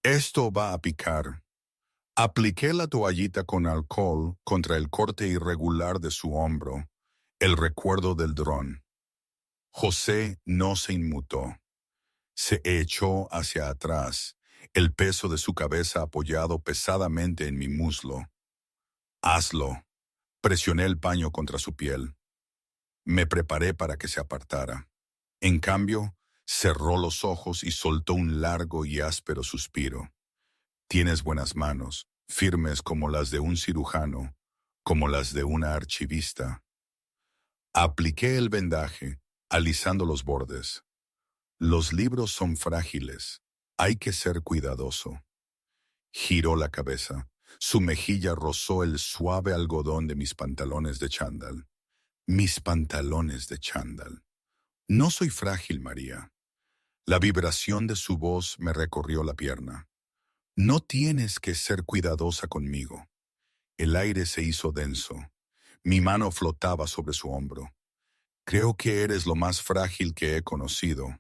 Esto va a picar. Apliqué la toallita con alcohol contra el corte irregular de su hombro, el recuerdo del dron. José no se inmutó. Se echó hacia atrás, el peso de su cabeza apoyado pesadamente en mi muslo. Hazlo. Presioné el paño contra su piel. Me preparé para que se apartara. En cambio, cerró los ojos y soltó un largo y áspero suspiro. Tienes buenas manos, firmes como las de un cirujano, como las de una archivista. Apliqué el vendaje, alisando los bordes. Los libros son frágiles. Hay que ser cuidadoso. Giró la cabeza. Su mejilla rozó el suave algodón de mis pantalones de chándal. Mis pantalones de chándal. No soy frágil, María. La vibración de su voz me recorrió la pierna. No tienes que ser cuidadosa conmigo. El aire se hizo denso. Mi mano flotaba sobre su hombro. Creo que eres lo más frágil que he conocido.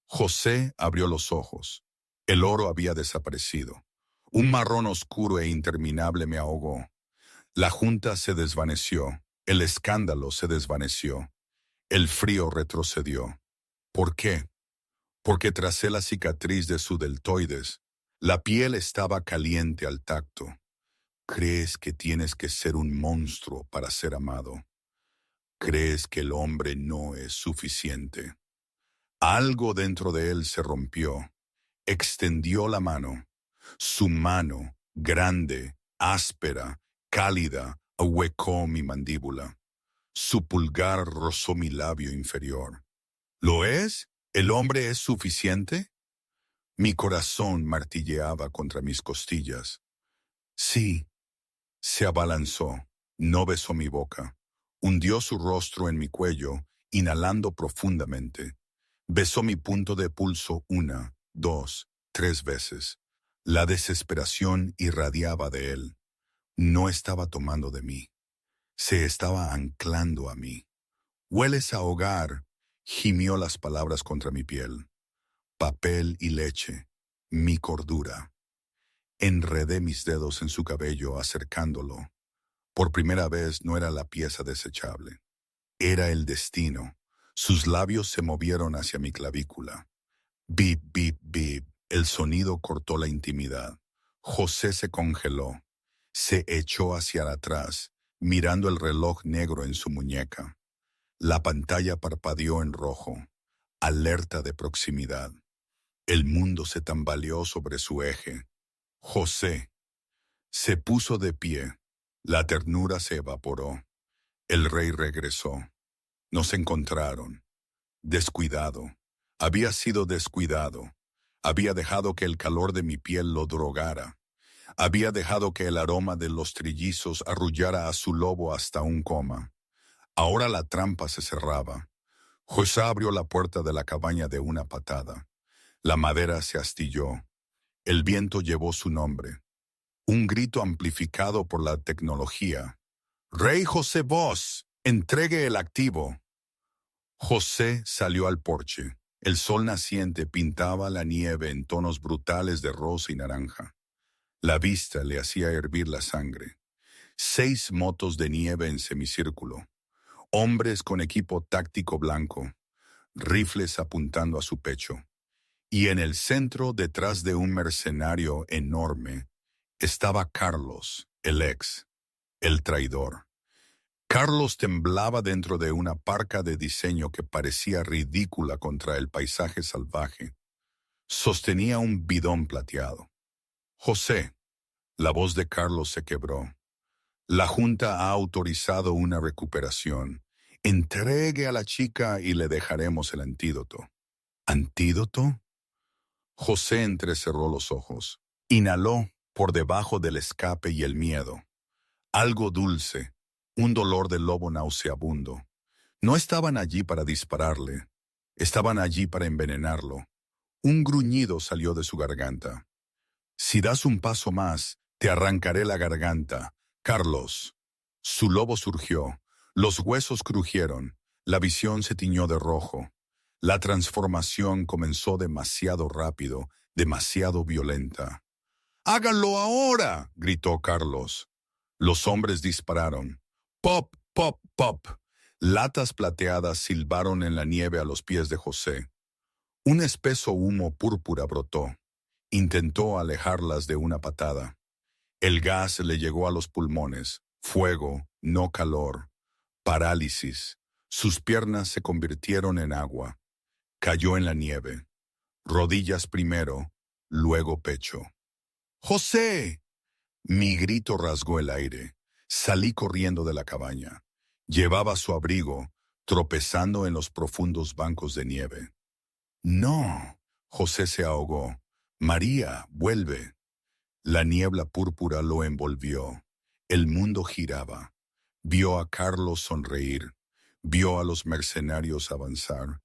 José abrió los ojos. El oro había desaparecido. Un marrón oscuro e interminable me ahogó. La junta se desvaneció. El escándalo se desvaneció. El frío retrocedió. ¿Por qué? Porque tracé la cicatriz de su deltoides. La piel estaba caliente al tacto. Crees que tienes que ser un monstruo para ser amado. Crees que el hombre no es suficiente. Algo dentro de él se rompió. Extendió la mano. Su mano, grande, áspera, cálida, ahuecó mi mandíbula. Su pulgar rozó mi labio inferior. ¿Lo es? ¿El hombre es suficiente? Mi corazón martilleaba contra mis costillas. Sí. Se abalanzó, no besó mi boca. Hundió su rostro en mi cuello, inhalando profundamente. Besó mi punto de pulso 1, 2, 3 veces. La desesperación irradiaba de él. No estaba tomando de mí. Se estaba anclando a mí. «Hueles a hogar», gimió las palabras contra mi piel. Papel y leche, mi cordura. Enredé mis dedos en su cabello acercándolo. Por primera vez no era la pieza desechable. Era el destino. Sus labios se movieron hacia mi clavícula. Bip, bip, bip. El sonido cortó la intimidad. José se congeló. Se echó hacia atrás, mirando el reloj negro en su muñeca. La pantalla parpadeó en rojo. Alerta de proximidad. El mundo se tambaleó sobre su eje. José se puso de pie. La ternura se evaporó. El rey regresó. Nos encontraron. Descuidado. Había sido descuidado. Había dejado que el calor de mi piel lo drogara. Había dejado que el aroma de los trillizos arrullara a su lobo hasta un coma. Ahora la trampa se cerraba. José abrió la puerta de la cabaña de una patada. La madera se astilló. El viento llevó su nombre. Un grito amplificado por la tecnología. «Rey José Boss, entregue el activo». José salió al porche. El sol naciente pintaba la nieve en tonos brutales de rosa y naranja. La vista le hacía hervir la sangre. 6 motos de nieve en semicírculo. Hombres con equipo táctico blanco. Rifles apuntando a su pecho. Y en el centro, detrás de un mercenario enorme, estaba Carlos, el ex, el traidor. Carlos temblaba dentro de una parca de diseño que parecía ridícula contra el paisaje salvaje. Sostenía un bidón plateado. «José», la voz de Carlos se quebró. «La Junta ha autorizado una recuperación. Entregue a la chica y le dejaremos el antídoto». ¿Antídoto? José entrecerró los ojos. Inhaló por debajo del escape y el miedo. Algo dulce, un dolor de lobo nauseabundo. No estaban allí para dispararle. Estaban allí para envenenarlo. Un gruñido salió de su garganta. «Si das un paso más, te arrancaré la garganta, Carlos». Su lobo surgió. Los huesos crujieron. La visión se tiñó de rojo. La transformación comenzó demasiado rápido, demasiado violenta. «¡Háganlo ahora!», gritó Carlos. Los hombres dispararon. Pop, pop, pop. Latas plateadas silbaron en la nieve a los pies de José. Un espeso humo púrpura brotó. Intentó alejarlas de una patada. El gas le llegó a los pulmones. Fuego, no calor. Parálisis. Sus piernas se convirtieron en agua. Cayó en la nieve. Rodillas primero, luego pecho. «¡José!». Mi grito rasgó el aire. Salí corriendo de la cabaña. Llevaba su abrigo, tropezando en los profundos bancos de nieve. «No». José se ahogó. «María, vuelve». La niebla púrpura lo envolvió. El mundo giraba. Vio a Carlos sonreír. Vio a los mercenarios avanzar.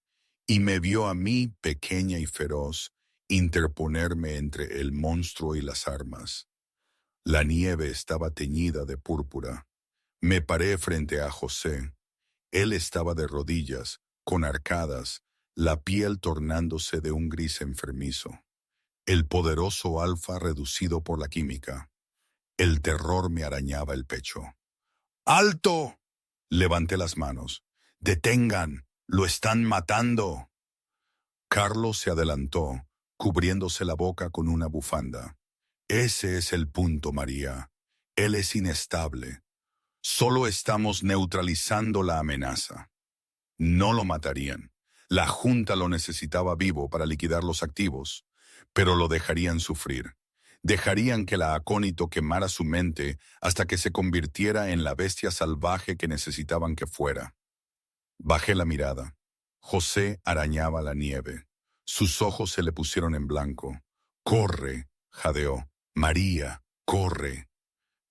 Y me vio a mí, pequeña y feroz, interponerme entre el monstruo y las armas. La nieve estaba teñida de púrpura. Me paré frente a José. Él estaba de rodillas, con arcadas, la piel tornándose de un gris enfermizo. El poderoso alfa reducido por la química. El terror me arañaba el pecho. «¡Alto!». Levanté las manos. «¡Detengan! ¡Lo están matando!». Carlos se adelantó, cubriéndose la boca con una bufanda. «Ese es el punto, María. Él es inestable. Solo estamos neutralizando la amenaza. No lo matarían. La Junta lo necesitaba vivo para liquidar los activos, pero lo dejarían sufrir. Dejarían que la acónito quemara su mente hasta que se convirtiera en la bestia salvaje que necesitaban que fuera. Bajé la mirada. José arañaba la nieve. Sus ojos se le pusieron en blanco. «Corre», jadeó. «María, corre».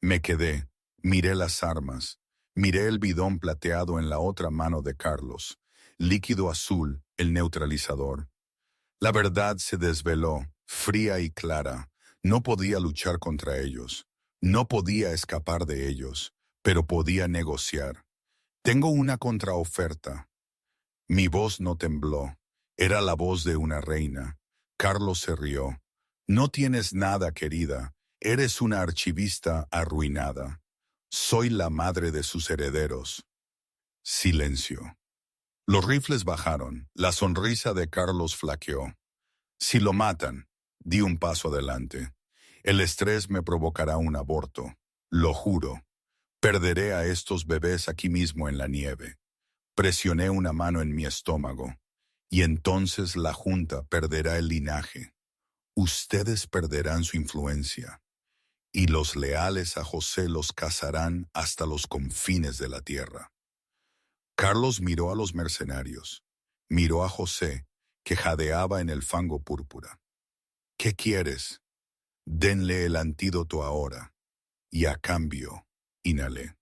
Me quedé, miré las armas, miré el bidón plateado en la otra mano de Carlos, líquido azul, el neutralizador. La verdad se desveló, fría y clara. No podía luchar contra ellos, no podía escapar de ellos, pero podía negociar. Tengo una contraoferta. Mi voz no tembló, era la voz de una reina. Carlos se rió. No tienes nada, querida. Eres una archivista arruinada. Soy la madre de sus herederos. Silencio. Los rifles bajaron. La sonrisa de Carlos flaqueó. Si lo matan, di un paso adelante. El estrés me provocará un aborto. Lo juro. Perderé a estos bebés aquí mismo en la nieve. Presioné una mano en mi estómago. Y entonces la Junta perderá el linaje. Ustedes perderán su influencia. Y los leales a José los cazarán hasta los confines de la tierra. Carlos miró a los mercenarios, miró a José, que jadeaba en el fango púrpura. ¿Qué quieres? Denle el antídoto ahora. Y a cambio, inhalé.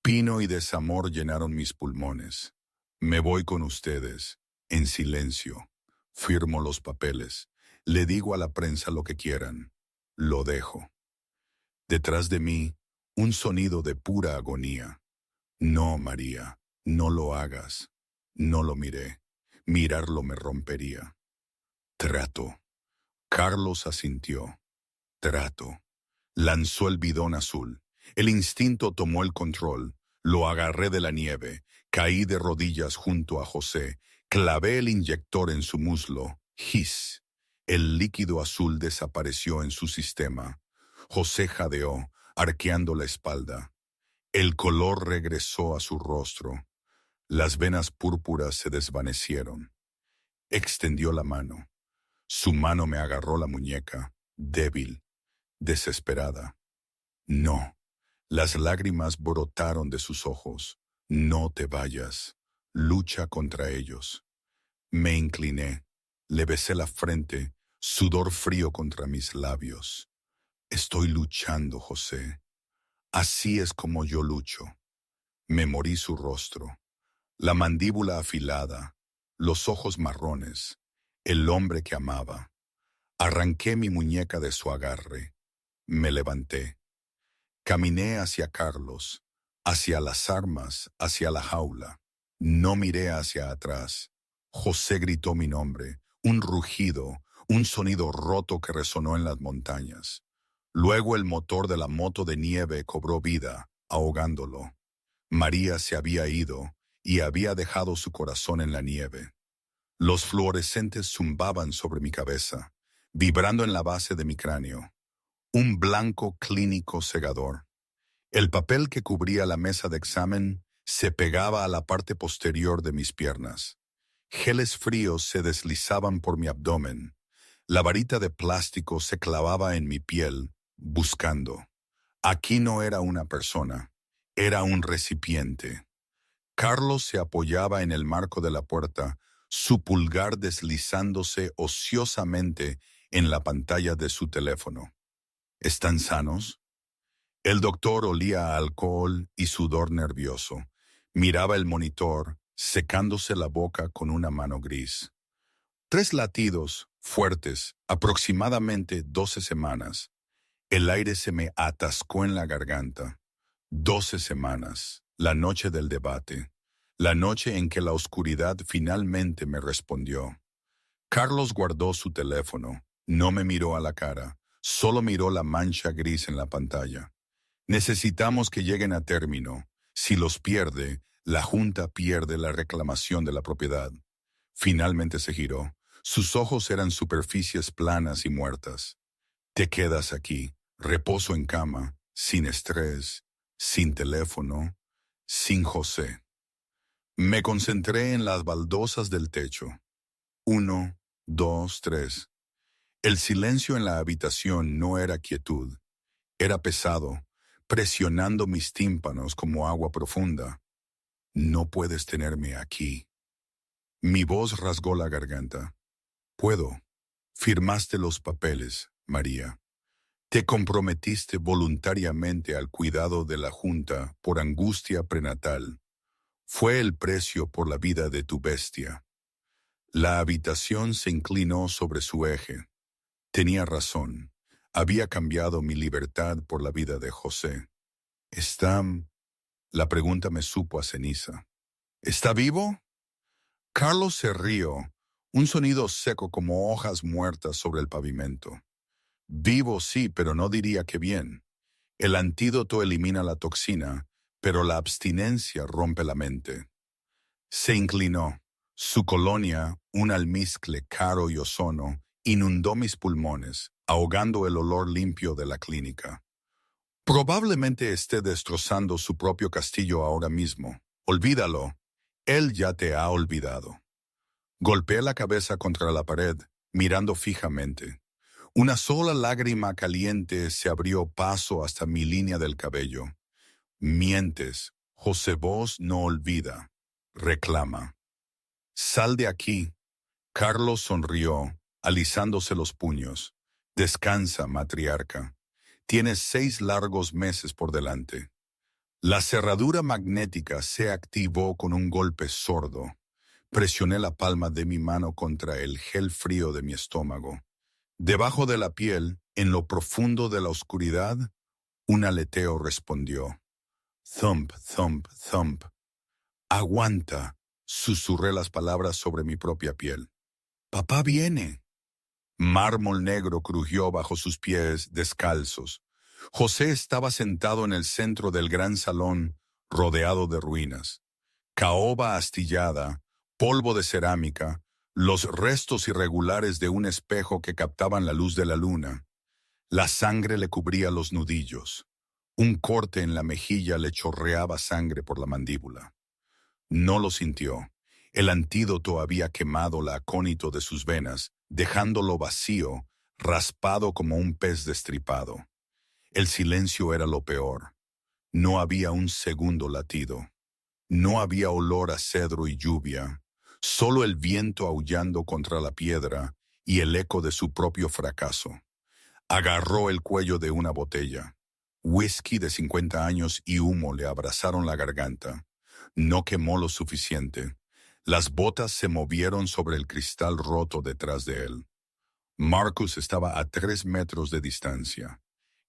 Pino y desamor llenaron mis pulmones. Me voy con ustedes, en silencio. Firmo los papeles. Le digo a la prensa lo que quieran. Lo dejo. Detrás de mí, un sonido de pura agonía. No, María, no lo hagas. No lo miré. Mirarlo me rompería. Trato. Carlos asintió. Trato. Lanzó el bidón azul. El instinto tomó el control. Lo agarré de la nieve. Caí de rodillas junto a José. Clavé el inyector en su muslo. Hiss. El líquido azul desapareció en su sistema. José jadeó, arqueando la espalda. El color regresó a su rostro. Las venas púrpuras se desvanecieron. Extendió la mano. Su mano me agarró la muñeca, débil, desesperada. No. Las lágrimas brotaron de sus ojos. No te vayas. Lucha contra ellos. Me incliné. Le besé la frente, sudor frío contra mis labios. Estoy luchando, José. Así es como yo lucho. Me morí su rostro. La mandíbula afilada, los ojos marrones, el hombre que amaba. Arranqué mi muñeca de su agarre. Me levanté. Caminé hacia Carlos, hacia las armas, hacia la jaula. No miré hacia atrás. José gritó mi nombre, un rugido, un sonido roto que resonó en las montañas. Luego el motor de la moto de nieve cobró vida, ahogándolo. María se había ido y había dejado su corazón en la nieve. Los fluorescentes zumbaban sobre mi cabeza, vibrando en la base de mi cráneo. Un blanco clínico cegador. El papel que cubría la mesa de examen se pegaba a la parte posterior de mis piernas. Geles fríos se deslizaban por mi abdomen. La varita de plástico se clavaba en mi piel, buscando. Aquí no era una persona, era un recipiente. Carlos se apoyaba en el marco de la puerta, su pulgar deslizándose ociosamente en la pantalla de su teléfono. ¿Están sanos? El doctor olía a alcohol y sudor nervioso. Miraba el monitor, secándose la boca con una mano gris. 3 latidos, fuertes, aproximadamente 12 semanas. El aire se me atascó en la garganta. 12 semanas, la noche del debate, la noche en que la oscuridad finalmente me respondió. Carlos guardó su teléfono, no me miró a la cara, solo miró la mancha gris en la pantalla. Necesitamos que lleguen a término. Si los pierde, la Junta pierde la reclamación de la propiedad. Finalmente se giró. Sus ojos eran superficies planas y muertas. Te quedas aquí, reposo en cama, sin estrés, sin teléfono, sin José. Me concentré en las baldosas del techo. 1, 2, 3. El silencio en la habitación no era quietud, era pesado, presionando mis tímpanos como agua profunda. No puedes tenerme aquí. Mi voz rasgó la garganta. Puedo. Firmaste los papeles, María. Te comprometiste voluntariamente al cuidado de la Junta por angustia prenatal. Fue el precio por la vida de tu bestia. La habitación se inclinó sobre su eje. Tenía razón. Había cambiado mi libertad por la vida de José. ¿Está? La pregunta me supo a ceniza. ¿Está vivo? Carlos se rió, un sonido seco como hojas muertas sobre el pavimento. Vivo sí, pero no diría que bien. El antídoto elimina la toxina, pero la abstinencia rompe la mente. Se inclinó. Su colonia, un almizcle caro y ozono, inundó mis pulmones, ahogando el olor limpio de la clínica. Probablemente esté destrozando su propio castillo ahora mismo. Olvídalo. Él ya te ha olvidado. Golpeé la cabeza contra la pared, mirando fijamente. Una sola lágrima caliente se abrió paso hasta mi línea del cabello. Mientes. José Vos no olvida. Reclama. Sal de aquí. Carlos sonrió, alisándose los puños. Descansa, matriarca. Tienes 6 largos meses por delante. La cerradura magnética se activó con un golpe sordo. Presioné la palma de mi mano contra el gel frío de mi estómago. Debajo de la piel, en lo profundo de la oscuridad, un aleteo respondió. Thump, thump, thump. Aguanta, susurré las palabras sobre mi propia piel. Papá viene. Mármol negro crujió bajo sus pies descalzos. José estaba sentado en el centro del gran salón, rodeado de ruinas. Caoba astillada, polvo de cerámica, los restos irregulares de un espejo que captaban la luz de la luna. La sangre le cubría los nudillos. Un corte en la mejilla le chorreaba sangre por la mandíbula. No lo sintió. El antídoto había quemado la acónito de sus venas, dejándolo vacío, raspado como un pez destripado. El silencio era lo peor. No había un segundo latido. No había olor a cedro y lluvia, solo el viento aullando contra la piedra y el eco de su propio fracaso. Agarró el cuello de una botella. Whisky de 50 años y humo le abrazaron la garganta. No quemó lo suficiente. Las botas se movieron sobre el cristal roto detrás de él. Marcus estaba a 3 metros de distancia.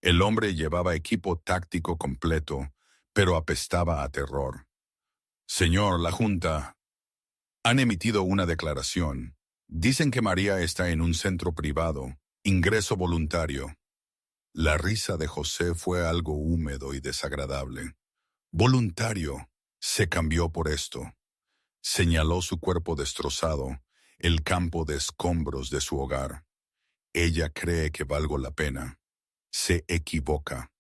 El hombre llevaba equipo táctico completo, pero apestaba a terror. Señor, la Junta han emitido una declaración. Dicen que María está en un centro privado, ingreso voluntario. La risa de José fue algo húmedo y desagradable. Voluntario. Se cambió por esto. Señaló su cuerpo destrozado, el campo de escombros de su hogar. Ella cree que valgo la pena. Se equivoca.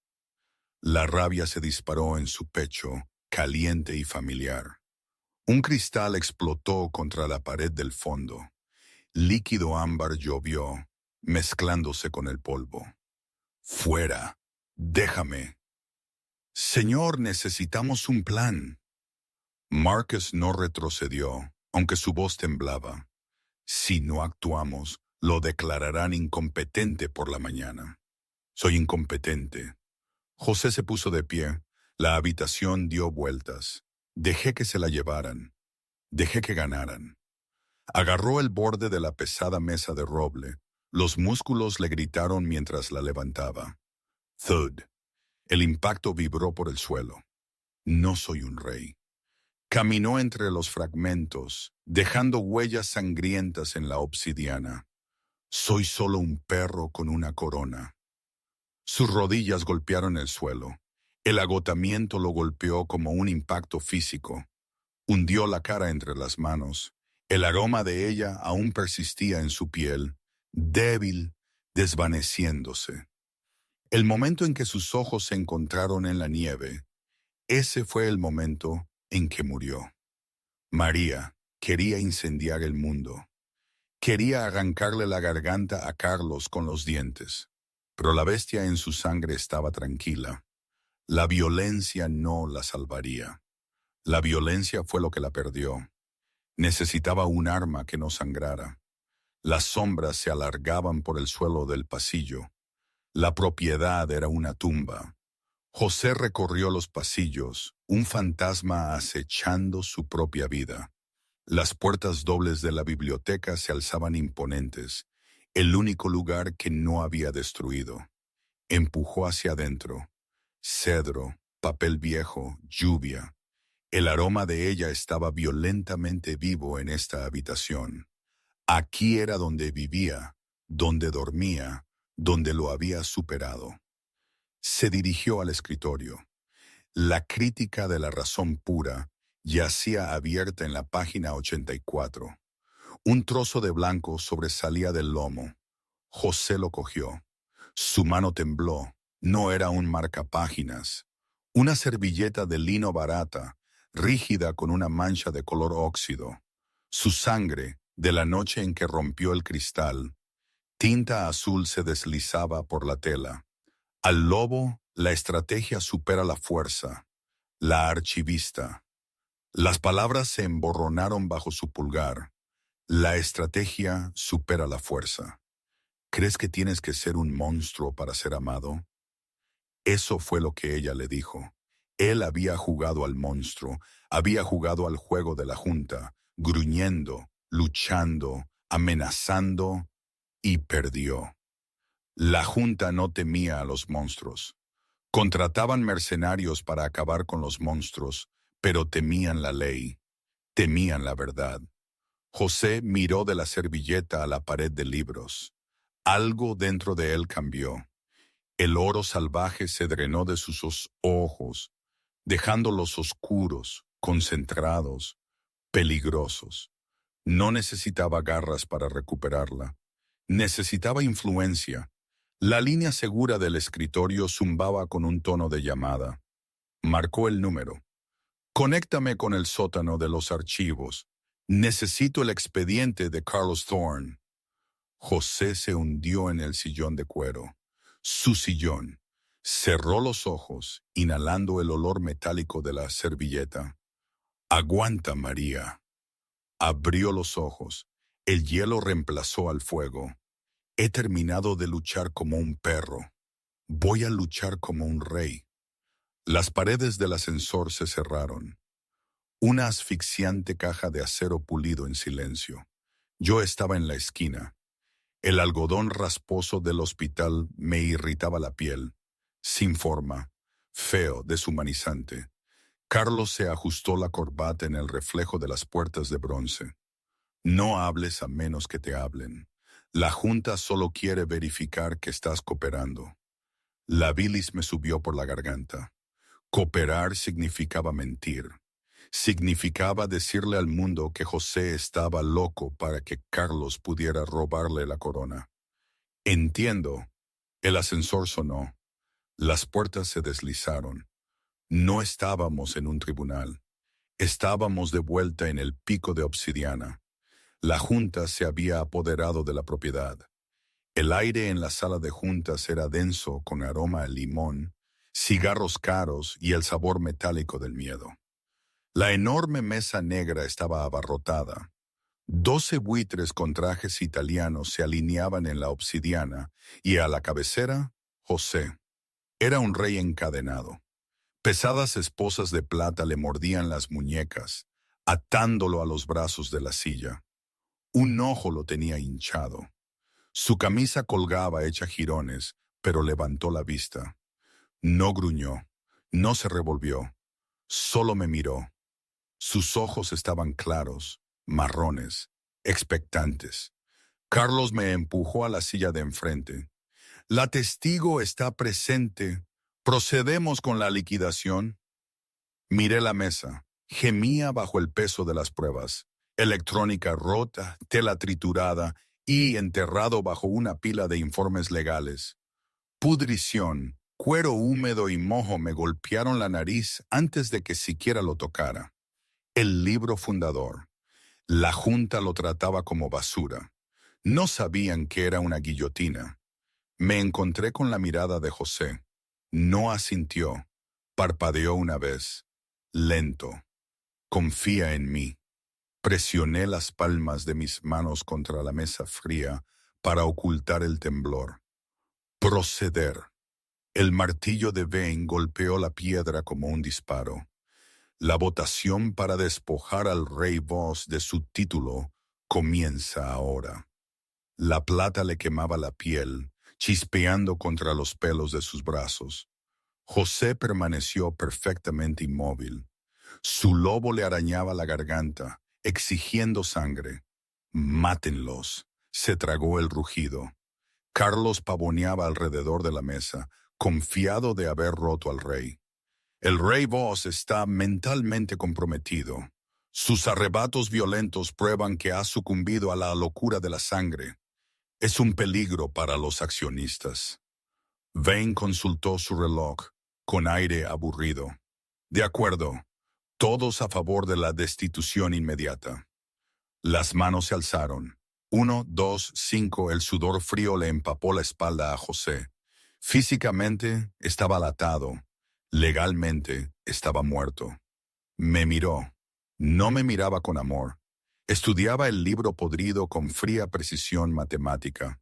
La rabia se disparó en su pecho, caliente y familiar. Un cristal explotó contra la pared del fondo. Líquido ámbar llovió, mezclándose con el polvo. Fuera. Déjame. Señor, necesitamos un plan. Marcus no retrocedió, aunque su voz temblaba. Si no actuamos, lo declararán incompetente por la mañana. Soy incompetente. José se puso de pie. La habitación dio vueltas. Dejé que se la llevaran. Dejé que ganaran. Agarró el borde de la pesada mesa de roble. Los músculos le gritaron mientras la levantaba. Thud. El impacto vibró por el suelo. No soy un rey. Caminó entre los fragmentos, dejando huellas sangrientas en la obsidiana. Soy solo un perro con una corona. Sus rodillas golpearon el suelo. El agotamiento lo golpeó como un impacto físico. Hundió la cara entre las manos. El aroma de ella aún persistía en su piel, débil, desvaneciéndose. El momento en que sus ojos se encontraron en la nieve, ese fue el momento en que murió. María quería incendiar el mundo. Quería arrancarle la garganta a Carlos con los dientes. Pero la bestia en su sangre estaba tranquila. La violencia no la salvaría. La violencia fue lo que la perdió. Necesitaba un arma que no sangrara. Las sombras se alargaban por el suelo del pasillo. La propiedad era una tumba. José recorrió los pasillos, un fantasma acechando su propia vida. Las puertas dobles de la biblioteca se alzaban imponentes, el único lugar que no había destruido. Empujó hacia adentro. Cedro, papel viejo, lluvia. El aroma de ella estaba violentamente vivo en esta habitación. Aquí era donde vivía, donde dormía, donde lo había superado. Se dirigió al escritorio. La crítica de la razón pura yacía abierta en la página 84. Un trozo de blanco sobresalía del lomo. José lo cogió. Su mano tembló. No era un marcapáginas. Una servilleta de lino barata, rígida con una mancha de color óxido. Su sangre, de la noche en que rompió el cristal, tinta azul se deslizaba por la tela. Al lobo, la estrategia supera la fuerza. La archivista. Las palabras se emborronaron bajo su pulgar. La estrategia supera la fuerza. ¿Crees que tienes que ser un monstruo para ser amado? Eso fue lo que ella le dijo. Él había jugado al monstruo, había jugado al juego de la junta, gruñendo, luchando, amenazando, y perdió. La junta no temía a los monstruos. Contrataban mercenarios para acabar con los monstruos, pero temían la ley, temían la verdad. José miró de la servilleta a la pared de libros. Algo dentro de él cambió. El oro salvaje se drenó de sus ojos, dejándolos oscuros, concentrados, peligrosos. No necesitaba garras para recuperarla. Necesitaba influencia. La línea segura del escritorio zumbaba con un tono de llamada. Marcó el número. Conéctame con el sótano de los archivos. Necesito el expediente de Carlos Thorne. José se hundió en el sillón de cuero. Su sillón. Cerró los ojos, inhalando el olor metálico de la servilleta. Aguanta, María. Abrió los ojos. El hielo reemplazó al fuego. He terminado de luchar como un perro. Voy a luchar como un rey. Las paredes del ascensor se cerraron. Una asfixiante caja de acero pulido en silencio. Yo estaba en la esquina. El algodón rasposo del hospital me irritaba la piel. Sin forma, feo, deshumanizante. Carlos se ajustó la corbata en el reflejo de las puertas de bronce. No hables a menos que te hablen. La junta solo quiere verificar que estás cooperando. La bilis me subió por la garganta. Cooperar significaba mentir. Significaba decirle al mundo que José estaba loco para que Carlos pudiera robarle la corona. Entiendo. El ascensor sonó. Las puertas se deslizaron. No estábamos en un tribunal. Estábamos de vuelta en el pico de obsidiana. La junta se había apoderado de la propiedad. El aire en la sala de juntas era denso con aroma a limón, cigarros caros y el sabor metálico del miedo. La enorme mesa negra estaba abarrotada. 12 buitres con trajes italianos se alineaban en la obsidiana y a la cabecera, José. Era un rey encadenado. Pesadas esposas de plata le mordían las muñecas, atándolo a los brazos de la silla. Un ojo lo tenía hinchado. Su camisa colgaba hecha jirones, pero levantó la vista. No gruñó, no se revolvió, solo me miró. Sus ojos estaban claros, marrones, expectantes. Carlos me empujó a la silla de enfrente. La testigo está presente. ¿Procedemos con la liquidación? Miré la mesa. Gemía bajo el peso de las pruebas. Electrónica rota, tela triturada y enterrado bajo una pila de informes legales. Pudrición, cuero húmedo y moho me golpearon la nariz antes de que siquiera lo tocara. El libro fundador. La junta lo trataba como basura. No sabían que era una guillotina. Me encontré con la mirada de José. No asintió. Parpadeó una vez. Lento. Confía en mí. Presioné las palmas de mis manos contra la mesa fría para ocultar el temblor. Proceder. El martillo de Vane golpeó la piedra como un disparo. La votación para despojar al rey Vos de su título comienza ahora. La plata le quemaba la piel, chispeando contra los pelos de sus brazos. José permaneció perfectamente inmóvil. Su lobo le arañaba la garganta, exigiendo sangre. «Mátenlos», se tragó el rugido. Carlos pavoneaba alrededor de la mesa, confiado de haber roto al rey. El rey Vos está mentalmente comprometido. Sus arrebatos violentos prueban que ha sucumbido a la locura de la sangre. Es un peligro para los accionistas. Vane consultó su reloj, con aire aburrido. De acuerdo, todos a favor de la destitución inmediata. Las manos se alzaron. 1, 2, 5. El sudor frío le empapó la espalda a José. Físicamente estaba atado. Legalmente estaba muerto. Me miró. No me miraba con amor. Estudiaba el libro podrido con fría precisión matemática.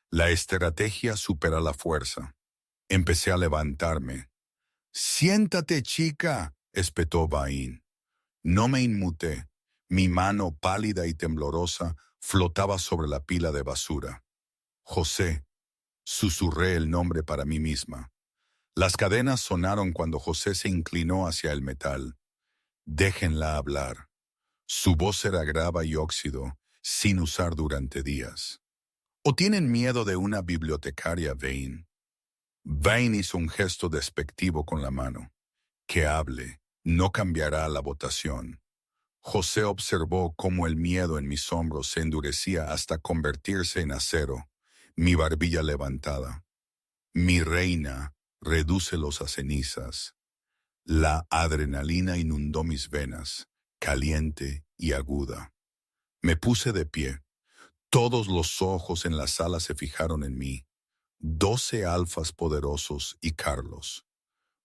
La estrategia supera la fuerza. Empecé a levantarme. «Siéntate, chica», espetó Vane. No me inmuté. Mi mano pálida y temblorosa flotaba sobre la pila de basura. «José», susurré el nombre para mí misma. Las cadenas sonaron cuando José se inclinó hacia el metal. «Déjenla hablar». Su voz era grava y óxido, sin usar durante días. ¿O tienen miedo de una bibliotecaria, Vane? Vane hizo un gesto despectivo con la mano. «Que hable, no cambiará la votación». José observó cómo el miedo en mis hombros se endurecía hasta convertirse en acero, mi barbilla levantada. «Mi reina, redúcelos a cenizas». La adrenalina inundó mis venas, caliente y aguda. Me puse de pie. Todos los ojos en la sala se fijaron en mí. 12 alfas poderosos y Carlos.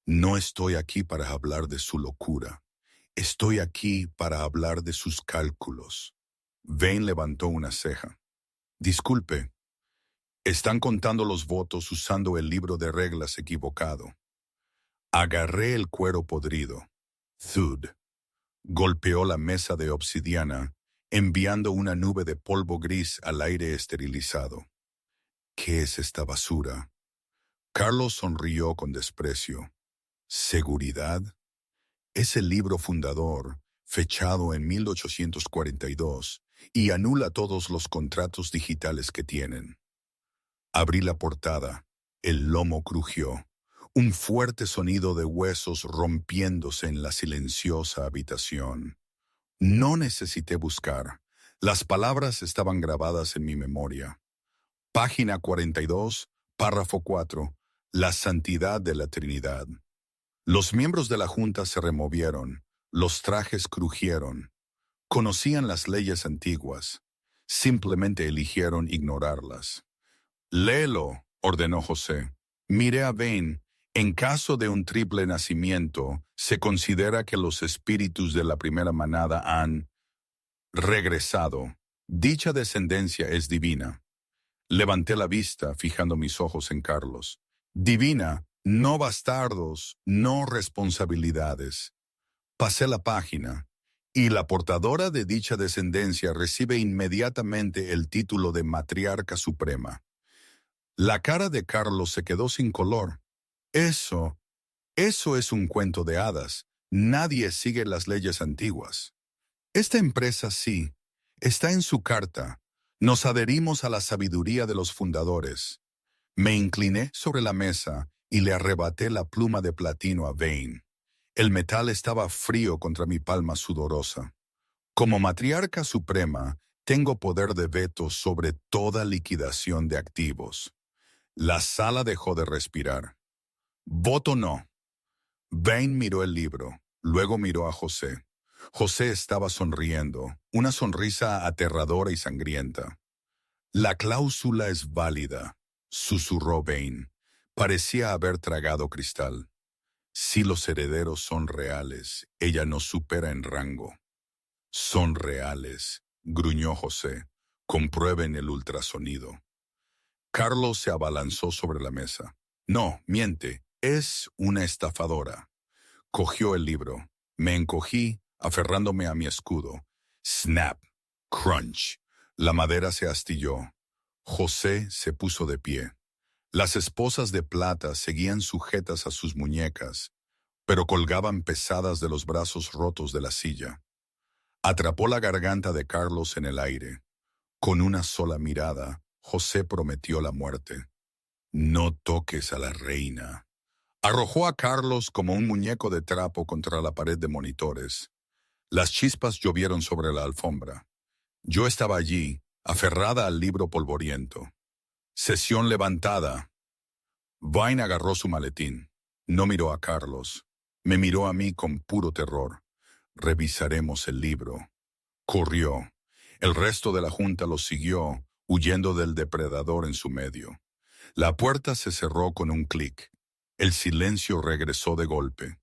No estoy aquí para hablar de su locura. Estoy aquí para hablar de sus cálculos. Vane levantó una ceja. «Disculpe, están contando los votos usando el libro de reglas equivocado». Agarré el cuero podrido. Thud. Golpeó la mesa de obsidiana, enviando una nube de polvo gris al aire esterilizado. «¿Qué es esta basura?» Carlos sonrió con desprecio. «¿Seguridad? Es el libro fundador, fechado en 1842, y anula todos los contratos digitales que tienen». Abrí la portada. El lomo crujió. Un fuerte sonido de huesos rompiéndose en la silenciosa habitación. No necesité buscar. Las palabras estaban grabadas en mi memoria. Página 42, párrafo 4. La santidad de la Trinidad. Los miembros de la Junta se removieron. Los trajes crujieron. Conocían las leyes antiguas. Simplemente eligieron ignorarlas. «Léelo», ordenó José. Miré a Vane. En caso de un triple nacimiento, se considera que los espíritus de la primera manada han regresado. Dicha descendencia es divina. Levanté la vista, fijando mis ojos en Carlos. Divina, no bastardos, no responsabilidades. Pasé la página, y la portadora de dicha descendencia recibe inmediatamente el título de matriarca suprema. La cara de Carlos se quedó sin color. Eso es un cuento de hadas. Nadie sigue las leyes antiguas. Esta empresa sí, está en su carta. Nos adherimos a la sabiduría de los fundadores. Me incliné sobre la mesa y le arrebaté la pluma de platino a Vane. El metal estaba frío contra mi palma sudorosa. Como matriarca suprema, tengo poder de veto sobre toda liquidación de activos. La sala dejó de respirar. Voto no. Vane miró el libro, luego miró a José. José estaba sonriendo, una sonrisa aterradora y sangrienta. La cláusula es válida, susurró Vane. Parecía haber tragado cristal. Si los herederos son reales, ella nos supera en rango. Son reales, gruñó José. Comprueben el ultrasonido. Carlos se abalanzó sobre la mesa. No, miente, es una estafadora. Cogió el libro. Me encogí, aferrándome a mi escudo. Snap, crunch. La madera se astilló. José se puso de pie. Las esposas de plata seguían sujetas a sus muñecas, pero colgaban pesadas de los brazos rotos de la silla. Atrapó la garganta de Carlos en el aire. Con una sola mirada, José prometió la muerte. No toques a la reina. Arrojó a Carlos como un muñeco de trapo contra la pared de monitores. Las chispas llovieron sobre la alfombra. Yo estaba allí, aferrada al libro polvoriento. Sesión levantada. Vine agarró su maletín. No miró a Carlos. Me miró a mí con puro terror. Revisaremos el libro. Corrió. El resto de la junta lo siguió, huyendo del depredador en su medio. La puerta se cerró con un clic. El silencio regresó de golpe.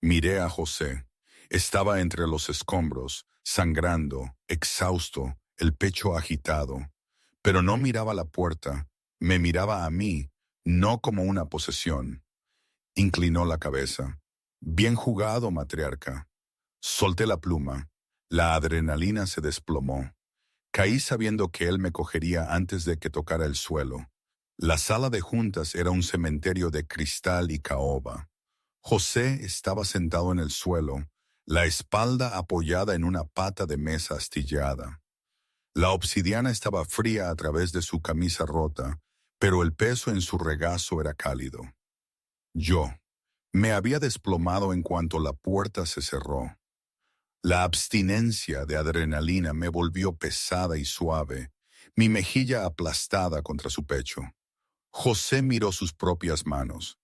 Miré a José. Estaba entre los escombros, sangrando, exhausto, el pecho agitado. Pero no miraba la puerta, me miraba a mí, no como una posesión. Inclinó la cabeza. Bien jugado, matriarca. Solté la pluma. La adrenalina se desplomó. Caí sabiendo que él me cogería antes de que tocara el suelo. La sala de juntas era un cementerio de cristal y caoba. José estaba sentado en el suelo, la espalda apoyada en una pata de mesa astillada. La obsidiana estaba fría a través de su camisa rota, pero el peso en su regazo era cálido. Yo me había desplomado en cuanto la puerta se cerró. La abstinencia de adrenalina me volvió pesada y suave, mi mejilla aplastada contra su pecho. José miró sus propias manos.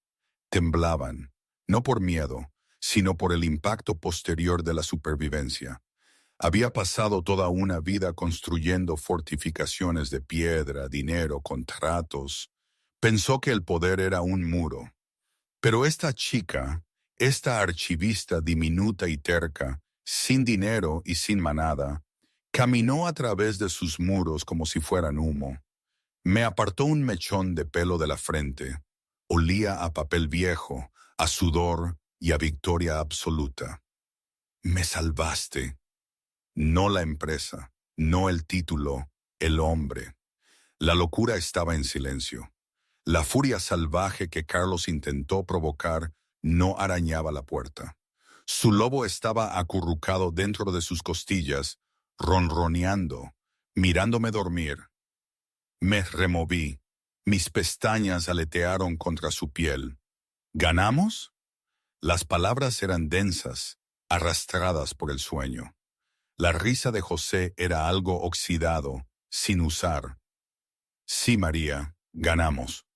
Temblaban, no por miedo, sino por el impacto posterior de la supervivencia. Había pasado toda una vida construyendo fortificaciones de piedra, dinero, contratos. Pensó que el poder era un muro. Pero esta chica, esta archivista diminuta y terca, sin dinero y sin manada, caminó a través de sus muros como si fueran humo. Me apartó un mechón de pelo de la frente. Olía a papel viejo, a sudor y a victoria absoluta. Me salvaste. No la empresa, no el título, el hombre. La locura estaba en silencio. La furia salvaje que Carlos intentó provocar no arañaba la puerta. Su lobo estaba acurrucado dentro de sus costillas, ronroneando, mirándome dormir. Me removí. Mis pestañas aletearon contra su piel. ¿Ganamos? Las palabras eran densas, arrastradas por el sueño. La risa de José era algo oxidado, sin usar. Sí, María, ganamos.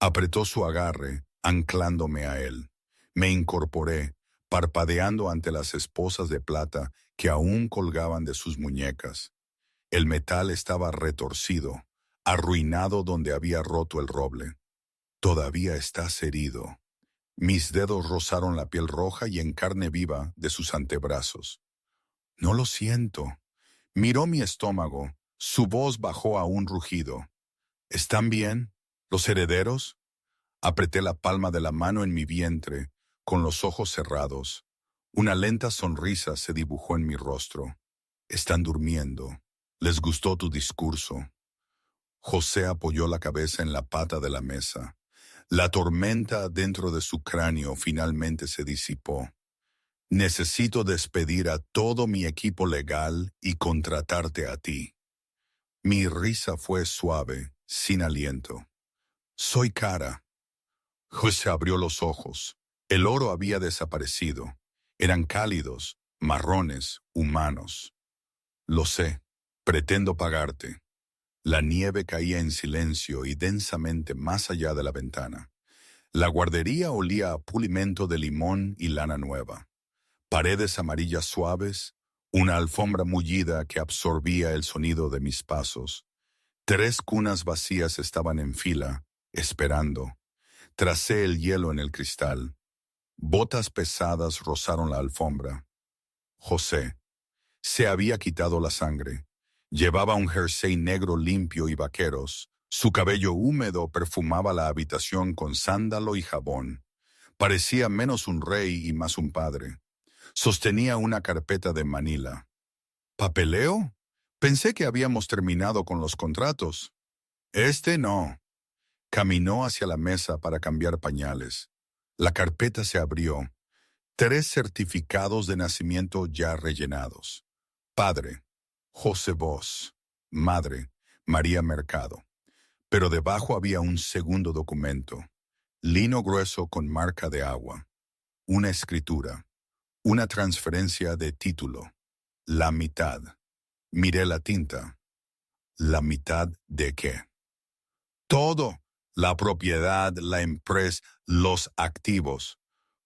Apretó su agarre, anclándome a él. Me incorporé, parpadeando ante las esposas de plata que aún colgaban de sus muñecas. El metal estaba retorcido, arruinado donde había roto el roble. Todavía estás herido. Mis dedos rozaron la piel roja y en carne viva de sus antebrazos. No lo siento. Miró mi estómago. Su voz bajó a un rugido. ¿Están bien? ¿Los herederos? Apreté la palma de la mano en mi vientre, con los ojos cerrados. Una lenta sonrisa se dibujó en mi rostro. Están durmiendo. ¿Les gustó tu discurso? José apoyó la cabeza en la pata de la mesa. La tormenta dentro de su cráneo finalmente se disipó. Necesito despedir a todo mi equipo legal y contratarte a ti. Mi risa fue suave, sin aliento. Soy Cara. José abrió los ojos. El oro había desaparecido. Eran cálidos, marrones, humanos. Lo sé. Pretendo pagarte. La nieve caía en silencio y densamente más allá de la ventana. La guardería olía a pulimento de limón y lana nueva. Paredes amarillas suaves, una alfombra mullida que absorbía el sonido de mis pasos. 3 cunas vacías estaban en fila, esperando. Tracé el hielo en el cristal. Botas pesadas rozaron la alfombra. José. Se había quitado la sangre. Llevaba un jersey negro limpio y vaqueros. Su cabello húmedo perfumaba la habitación con sándalo y jabón. Parecía menos un rey y más un padre. Sostenía una carpeta de Manila. ¿Papeleo? Pensé que habíamos terminado con los contratos. No. Caminó hacia la mesa para cambiar pañales. La carpeta se abrió. 3 certificados de nacimiento ya rellenados. Padre, José Bosch. Madre, María Mercado. Pero debajo había un segundo documento. Lino grueso con marca de agua. Una escritura. Una transferencia de título. La mitad. Miré la tinta. ¿La mitad de qué? Todo. La propiedad, la empresa, los activos.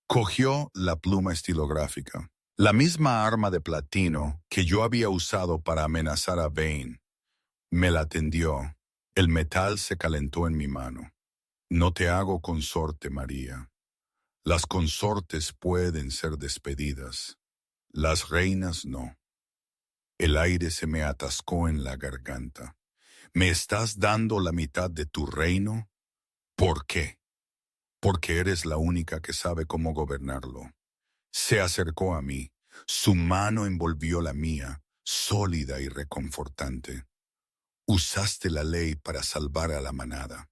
Cogió la pluma estilográfica. La misma arma de platino que yo había usado para amenazar a Vane. Me la tendió. El metal se calentó en mi mano. No te hago consorte, María. Las consortes pueden ser despedidas. Las reinas no. El aire se me atascó en la garganta. ¿Me estás dando la mitad de tu reino? ¿Por qué? Porque eres la única que sabe cómo gobernarlo. Se acercó a mí. Su mano envolvió la mía, sólida y reconfortante. Usaste la ley para salvar a la manada.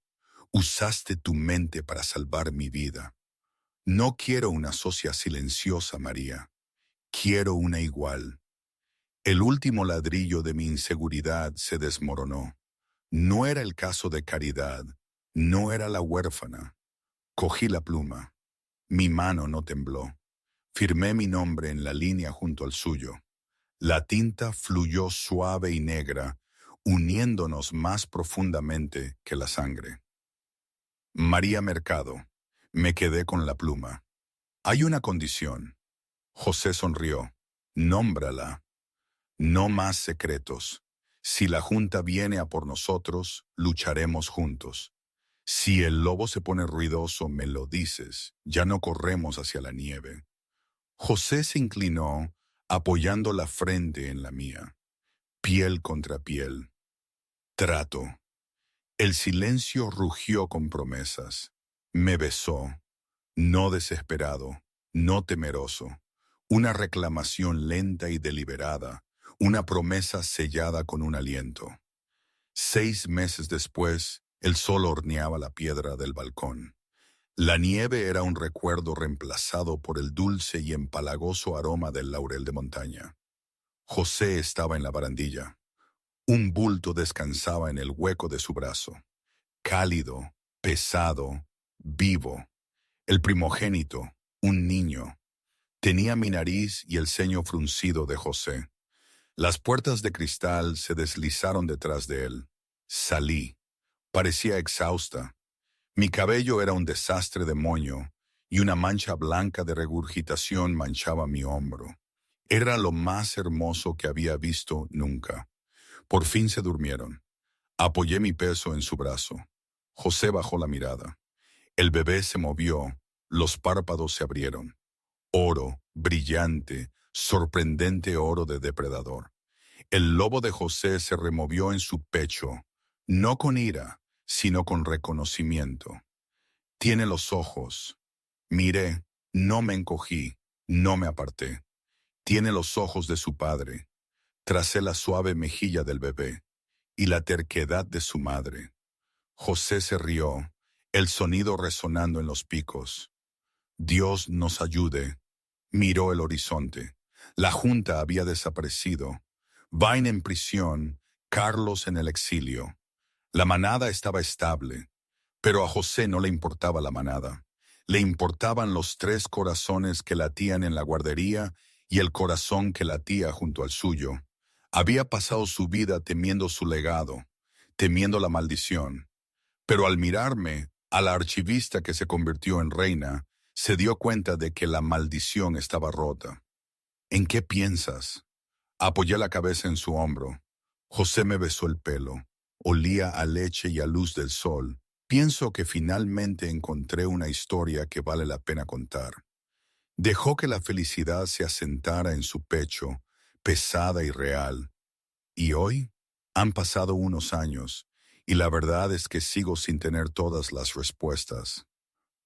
Usaste tu mente para salvar mi vida. No quiero una socia silenciosa, María. Quiero una igual. El último ladrillo de mi inseguridad se desmoronó. No era el caso de Caridad. No era la huérfana. Cogí la pluma. Mi mano no tembló. Firmé mi nombre en la línea junto al suyo. La tinta fluyó suave y negra, uniéndonos más profundamente que la sangre. María Mercado. Me quedé con la pluma. Hay una condición. José sonrió. Nómbrala. No más secretos. Si la Junta viene a por nosotros, lucharemos juntos. Si el lobo se pone ruidoso, me lo dices. Ya no corremos hacia la nieve. José se inclinó, apoyando la frente en la mía. Piel contra piel. Trato. El silencio rugió con promesas. Me besó. No desesperado, no temeroso. Una reclamación lenta y deliberada. Una promesa sellada con un aliento. 6 meses después, el sol horneaba la piedra del balcón. La nieve era un recuerdo reemplazado por el dulce y empalagoso aroma del laurel de montaña. José estaba en la barandilla. Un bulto descansaba en el hueco de su brazo. Cálido, pesado, vivo. El primogénito, un niño. Tenía mi nariz y el ceño fruncido de José. Las puertas de cristal se deslizaron detrás de él. Salí. Parecía exhausta. Mi cabello era un desastre de moño y una mancha blanca de regurgitación manchaba mi hombro. Era lo más hermoso que había visto nunca. Por fin se durmieron. Apoyé mi peso en su brazo. José bajó la mirada. El bebé se movió, los párpados se abrieron. Oro, brillante, sorprendente oro de depredador. El lobo de José se removió en su pecho, no con ira, sino con reconocimiento. Tiene los ojos. Miré, no me encogí, no me aparté. Tiene los ojos de su padre. Tracé la suave mejilla del bebé y la terquedad de su madre. José se rió, el sonido resonando en los picos. Dios nos ayude. Miró el horizonte. La Junta había desaparecido. Vine en prisión, Carlos en el exilio. La manada estaba estable, pero a José no le importaba la manada. Le importaban los 3 corazones que latían en la guardería y el corazón que latía junto al suyo. Había pasado su vida temiendo su legado, temiendo la maldición. Pero al mirarme a la archivista que se convirtió en reina, se dio cuenta de que la maldición estaba rota. ¿En qué piensas? Apoyé la cabeza en su hombro. José me besó el pelo. Olía a leche y a luz del sol. Pienso que finalmente encontré una historia que vale la pena contar. Dejó que la felicidad se asentara en su pecho, pesada y real. Y hoy han pasado unos años, y la verdad es que sigo sin tener todas las respuestas.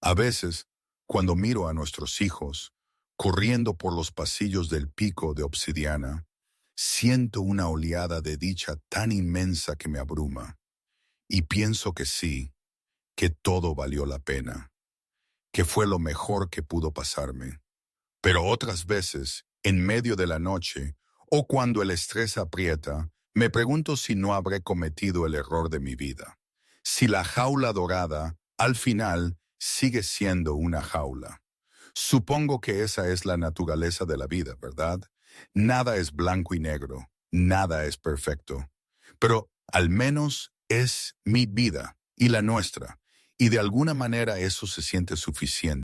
A veces, cuando miro a nuestros hijos, corriendo por los pasillos del pico de obsidiana, siento una oleada de dicha tan inmensa que me abruma. Y pienso que sí, que todo valió la pena, que fue lo mejor que pudo pasarme. Pero otras veces, en medio de la noche, o cuando el estrés aprieta, me pregunto si no habré cometido el error de mi vida. Si la jaula dorada, al final, sigue siendo una jaula. Supongo que esa es la naturaleza de la vida, ¿verdad? Nada es blanco y negro, nada es perfecto. Pero al menos es mi vida y la nuestra, y de alguna manera eso se siente suficiente.